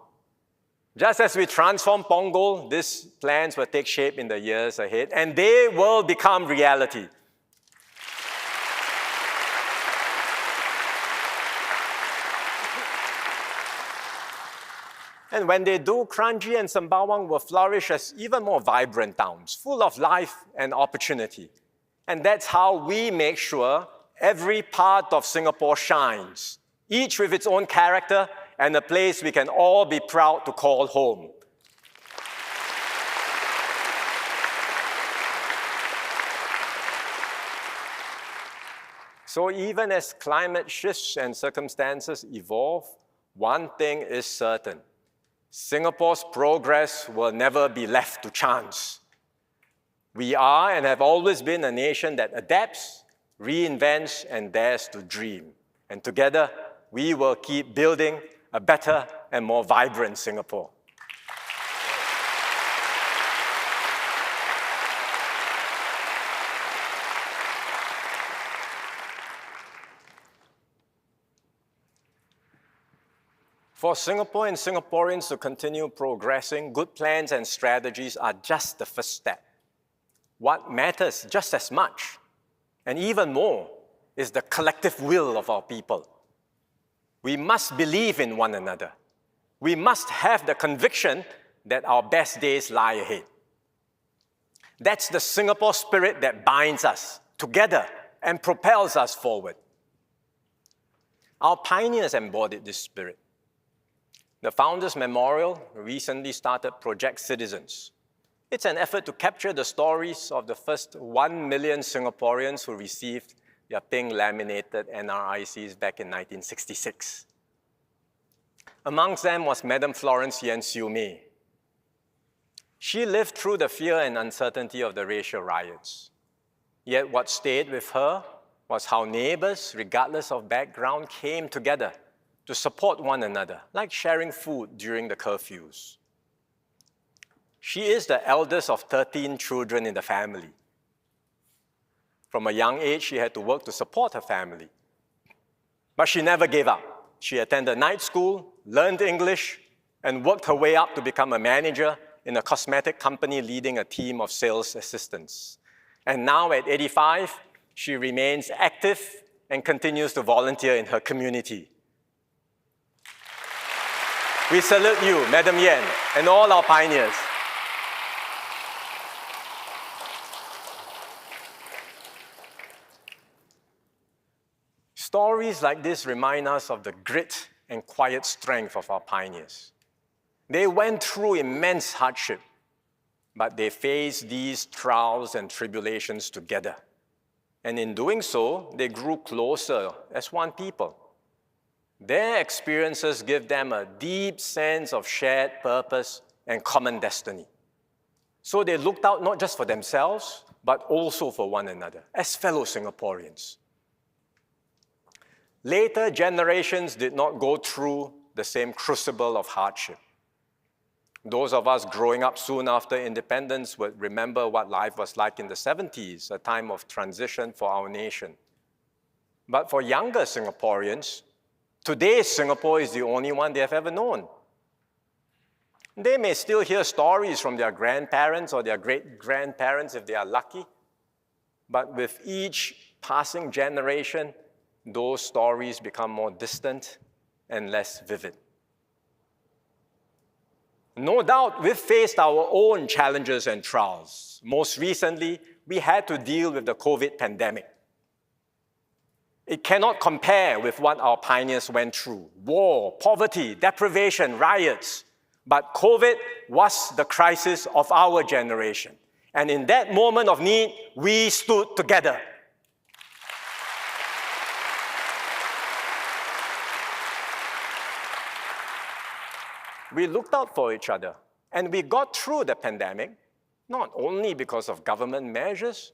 S4: Just as we transform Punggol, these plans will take shape in the years ahead, and they will become reality. And when they do, Kranji and Sembawang will flourish as even more vibrant towns, full of life and opportunity. And that's how we make sure every part of Singapore shines, each with its own character and a place we can all be proud to call home. So even as climate shifts and circumstances evolve, one thing is certain: Singapore's progress will never be left to chance. We are and have always been a nation that adapts, reinvents, and dares to dream. And together, we will keep building a better and more vibrant Singapore. For Singapore and Singaporeans to continue progressing, good plans and strategies are just the first step. What matters just as much, and even more, is the collective will of our people. We must believe in one another. We must have the conviction that our best days lie ahead. That's the Singapore spirit that binds us together and propels us forward. Our pioneers embodied this spirit. The Founders Memorial recently started Project Citizens. It's an effort to capture the stories of the first 1 million Singaporeans who received their pink laminated NRICs back in 1966. Amongst them was Madam Florence Yen Siu Mei. She lived through the fear and uncertainty of the racial riots. Yet what stayed with her was how neighbors, regardless of background, came together to support one another, like sharing food during the curfews. She is the eldest of 13 children in the family. From a young age, she had to work to support her family. But she never gave up. She attended night school, learned English, and worked her way up to become a manager in a cosmetic company leading a team of sales assistants. And now at 85, she remains active and continues to volunteer in her community. We salute you, Madam Yen, and all our pioneers. Stories like this remind us of the grit and quiet strength of our pioneers. They went through immense hardship, but they faced these trials and tribulations together. And in doing so, they grew closer as one people. Their experiences give them a deep sense of shared purpose and common destiny. So they looked out not just for themselves, but also for one another, as fellow Singaporeans. Later generations did not go through the same crucible of hardship. Those of us growing up soon after independence would remember what life was like in the 70s, a time of transition for our nation. But for younger Singaporeans, today's Singapore is the only one they have ever known. They may still hear stories from their grandparents or their great-grandparents if they are lucky, but with each passing generation, those stories become more distant and less vivid. No doubt, we've faced our own challenges and trials. Most recently, we had to deal with the COVID pandemic. It cannot compare with what our pioneers went through: war, poverty, deprivation, riots. But COVID was the crisis of our generation. And in that moment of need, we stood together. We looked out for each other, and we got through the pandemic, not only because of government measures,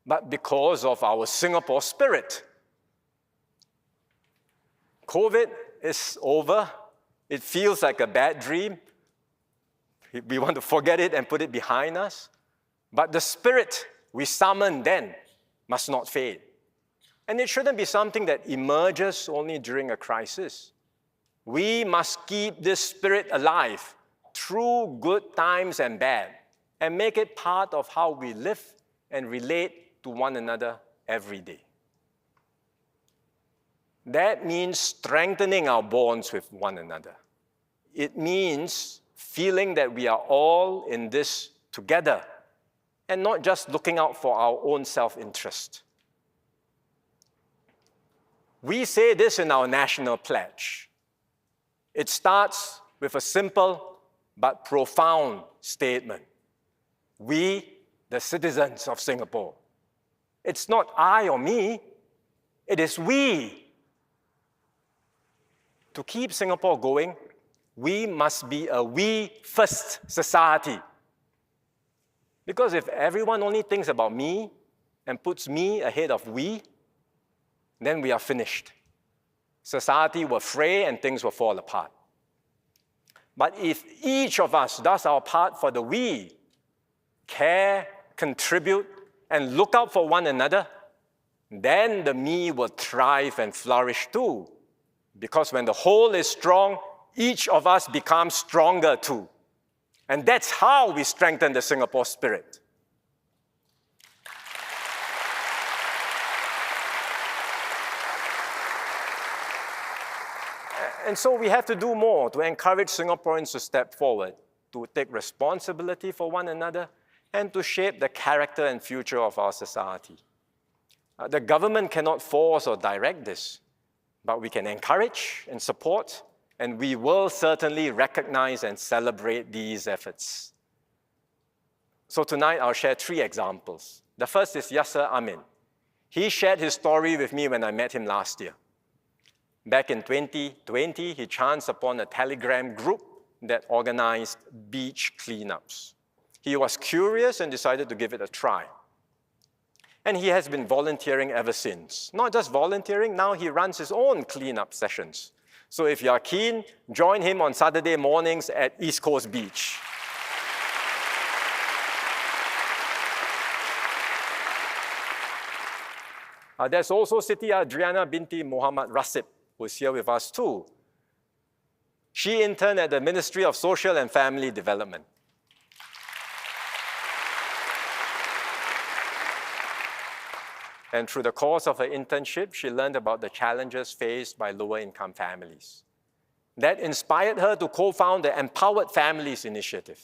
S4: but because of our Singapore spirit. COVID is over. It feels like a bad dream. We want to forget it and put it behind us. But the spirit we summoned then must not fade. And it shouldn't be something that emerges only during a crisis. We must keep this spirit alive through good times and bad, and make it part of how we live and relate to one another every day. That means strengthening our bonds with one another. It means feeling that we are all in this together and not just looking out for our own self-interest. We say this in our national pledge. It starts with a simple but profound statement. We, the citizens of Singapore. It's not I or me, it is we. To keep Singapore going, we must be a we-first society. Because if everyone only thinks about me and puts me ahead of we, then we are finished. Society will fray and things will fall apart. But if each of us does our part for the we, care, contribute, and look out for one another, then the me will thrive and flourish too. Because when the whole is strong, each of us becomes stronger too. And that's how we strengthen the Singapore spirit. And so we have to do more to encourage Singaporeans to step forward, to take responsibility for one another, and to shape the character and future of our society. The government cannot force or direct this, but we can encourage and support, and we will certainly recognize and celebrate these efforts. So tonight I'll share 3 examples. The first is Yasser Amin. He shared his story with me when I met him last year. Back in 2020, he chanced upon a Telegram group that organized beach cleanups. He was curious and decided to give it a try. And he has been volunteering ever since. Not just volunteering, now he runs his own cleanup sessions. So if you're keen, join him on Saturday mornings at East Coast Beach. There's also Siti Adriana binti Muhammad Rasib, who's here with us too. She interned at the Ministry of Social and Family Development. And through the course of her internship, she learned about the challenges faced by lower-income families. That inspired her to co-found the Empowered Families Initiative.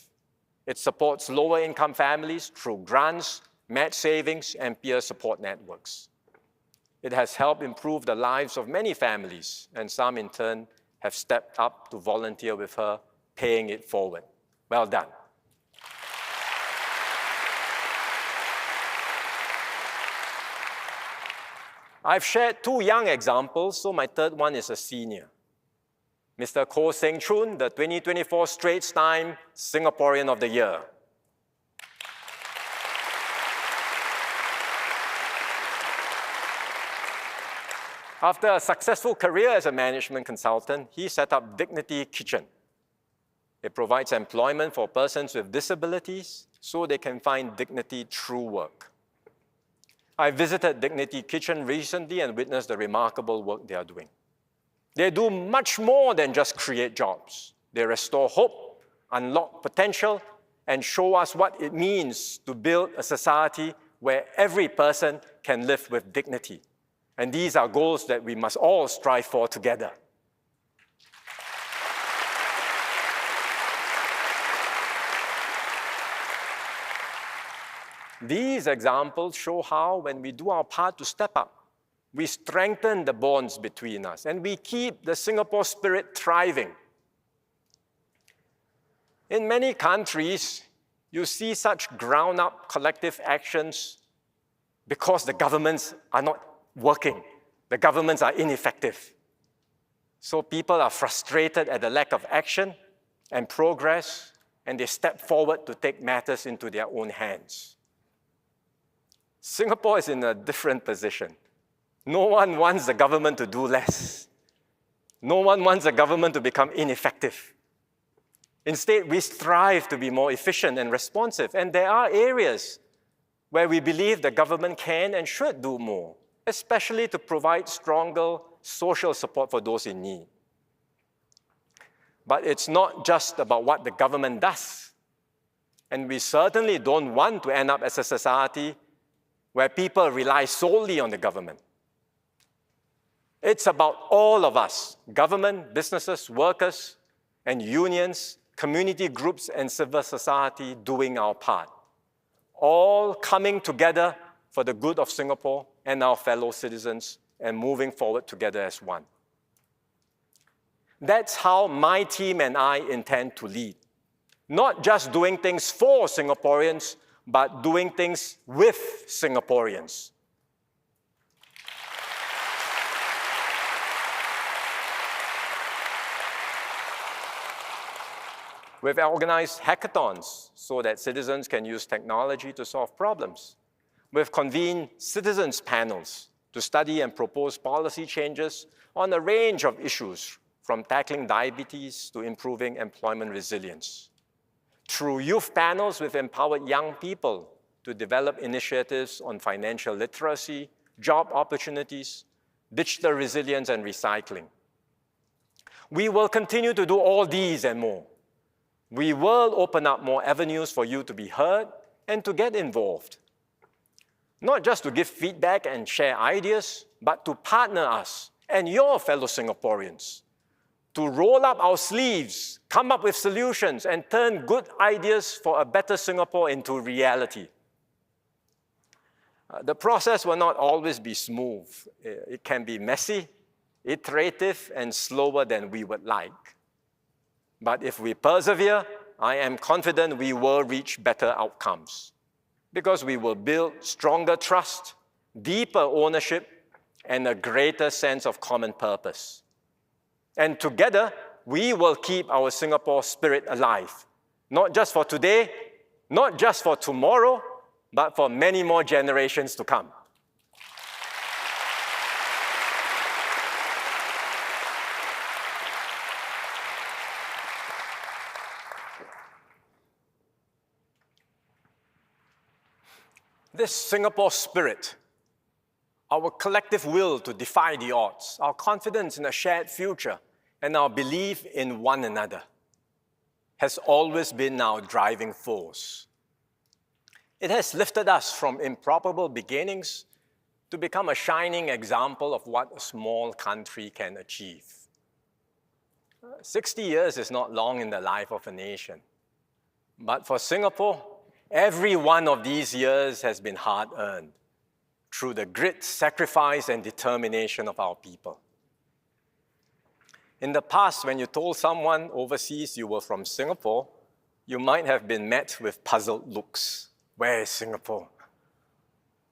S4: It supports lower-income families through grants, match savings, and peer support networks. It has helped improve the lives of many families, and some in turn have stepped up to volunteer with her, paying it forward. Well done. I've shared 2 young examples, so my third one is a senior. Mr. Koh Seng Chun, the 2024 Straits Times Singaporean of the Year. After a successful career as a management consultant, he set up Dignity Kitchen. It provides employment for persons with disabilities so they can find dignity through work. I visited Dignity Kitchen recently and witnessed the remarkable work they are doing. They do much more than just create jobs. They restore hope, unlock potential, and show us what it means to build a society where every person can live with dignity. And these are goals that we must all strive for together. These examples show how, when we do our part to step up, we strengthen the bonds between us and we keep the Singapore spirit thriving. In many countries, you see such ground-up collective actions because the governments are not working. The governments are ineffective. So people are frustrated at the lack of action and progress, and they step forward to take matters into their own hands. Singapore is in a different position. No one wants the government to do less. No one wants the government to become ineffective. Instead, we strive to be more efficient and responsive, and there are areas where we believe the government can and should do more, especially to provide stronger social support for those in need. But it's not just about what the government does. And we certainly don't want to end up as a society where people rely solely on the government. It's about all of us, government, businesses, workers, and unions, community groups, and civil society doing our part, all coming together for the good of Singapore and our fellow citizens and moving forward together as one. That's how my team and I intend to lead. Not just doing things for Singaporeans, but doing things with Singaporeans. We've organized hackathons so that citizens can use technology to solve problems. We've convened citizens panels to study and propose policy changes on a range of issues, from tackling diabetes to improving employment resilience. Through youth panels, we've empowered young people to develop initiatives on financial literacy, job opportunities, digital resilience, and recycling. We will continue to do all these and more. We will open up more avenues for you to be heard and to get involved. Not just to give feedback and share ideas, but to partner us and your fellow Singaporeans, to roll up our sleeves, come up with solutions, and turn good ideas for a better Singapore into reality. The process will not always be smooth. It can be messy, iterative, and slower than we would like. But if we persevere, I am confident we will reach better outcomes, because we will build stronger trust, deeper ownership, and a greater sense of common purpose. And together, we will keep our Singapore spirit alive, not just for today, not just for tomorrow, but for many more generations to come. This Singapore spirit, our collective will to defy the odds, our confidence in a shared future, and our belief in one another has always been our driving force. It has lifted us from improbable beginnings to become a shining example of what a small country can achieve. 60 years is not long in the life of a nation, but for Singapore, every one of these years has been hard-earned through the grit, sacrifice, and determination of our people. In the past, when you told someone overseas you were from Singapore, you might have been met with puzzled looks. Where is Singapore?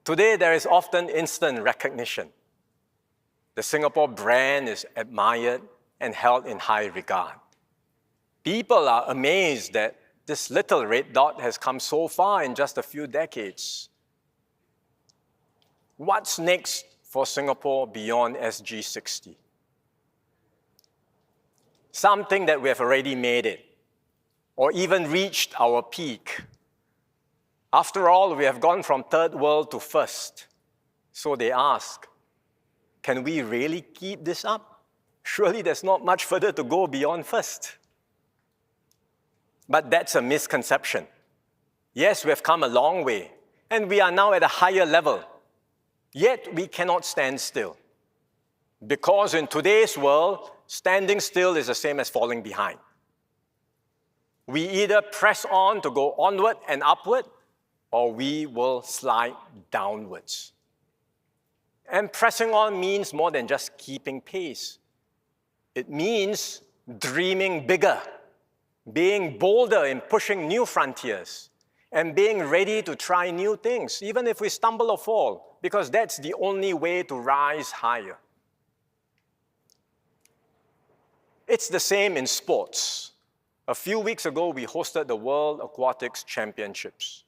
S4: Today, there is often instant recognition. The Singapore brand is admired and held in high regard. People are amazed that this little red dot has come so far in just a few decades. What's next for Singapore beyond SG60? Some think that we have already made it, or even reached our peak. After all, we have gone from third world to first. So they ask, can we really keep this up? Surely there's not much further to go beyond first. But that's a misconception. Yes, we have come a long way, and we are now at a higher level. Yet we cannot stand still. Because in today's world, standing still is the same as falling behind. We either press on to go onward and upward, or we will slide downwards. And pressing on means more than just keeping pace. It means dreaming bigger, being bolder in pushing new frontiers, and being ready to try new things, even if we stumble or fall, because that's the only way to rise higher. It's the same in sports. A few weeks ago, we hosted the World Aquatics Championships.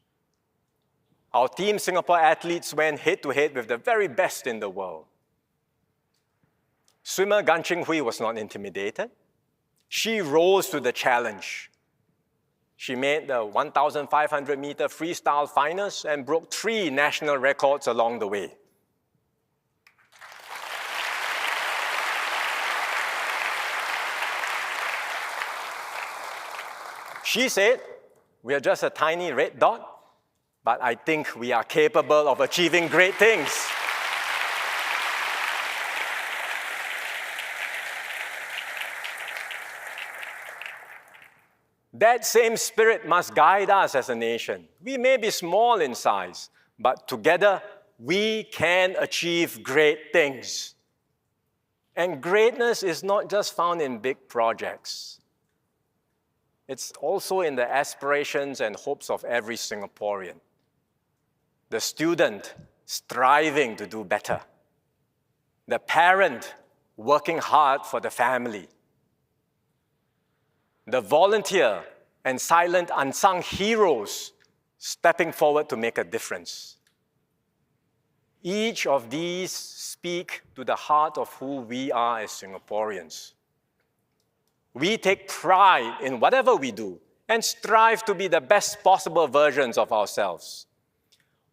S4: Our Team Singapore athletes went head-to-head with the very best in the world. Swimmer Gan Ching Hui was not intimidated. She rose to the challenge. She made the 1,500-meter freestyle finals and broke 3 national records along the way. She said, "We are just a tiny red dot, but I think we are capable of achieving great things." That same spirit must guide us as a nation. We may be small in size, but together we can achieve great things. And greatness is not just found in big projects. It's also in the aspirations and hopes of every Singaporean. The student striving to do better. The parent working hard for the family. The volunteer and silent unsung heroes stepping forward to make a difference. Each of these speak to the heart of who we are as Singaporeans. We take pride in whatever we do and strive to be the best possible versions of ourselves.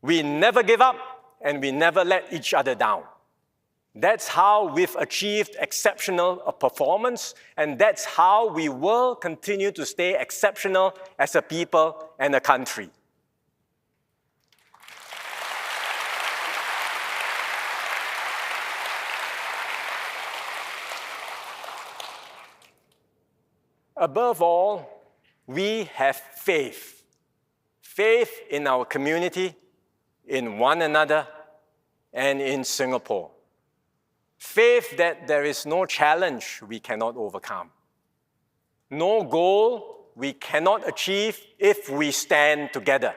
S4: We never give up and we never let each other down. That's how we've achieved exceptional performance, and that's how we will continue to stay exceptional as a people and a country. Above all, we have faith. Faith in our community, in one another, and in Singapore. Faith that there is no challenge we cannot overcome. No goal we cannot achieve if we stand together.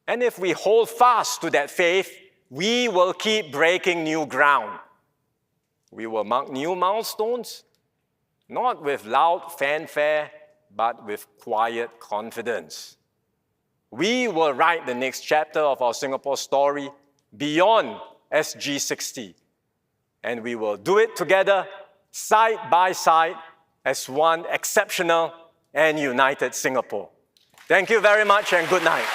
S4: And if we hold fast to that faith, we will keep breaking new ground. We will mark new milestones, not with loud fanfare, but with quiet confidence. We will write the next chapter of our Singapore story beyond SG60. And we will do it together, side by side, as one exceptional and united Singapore. Thank you very much and good night.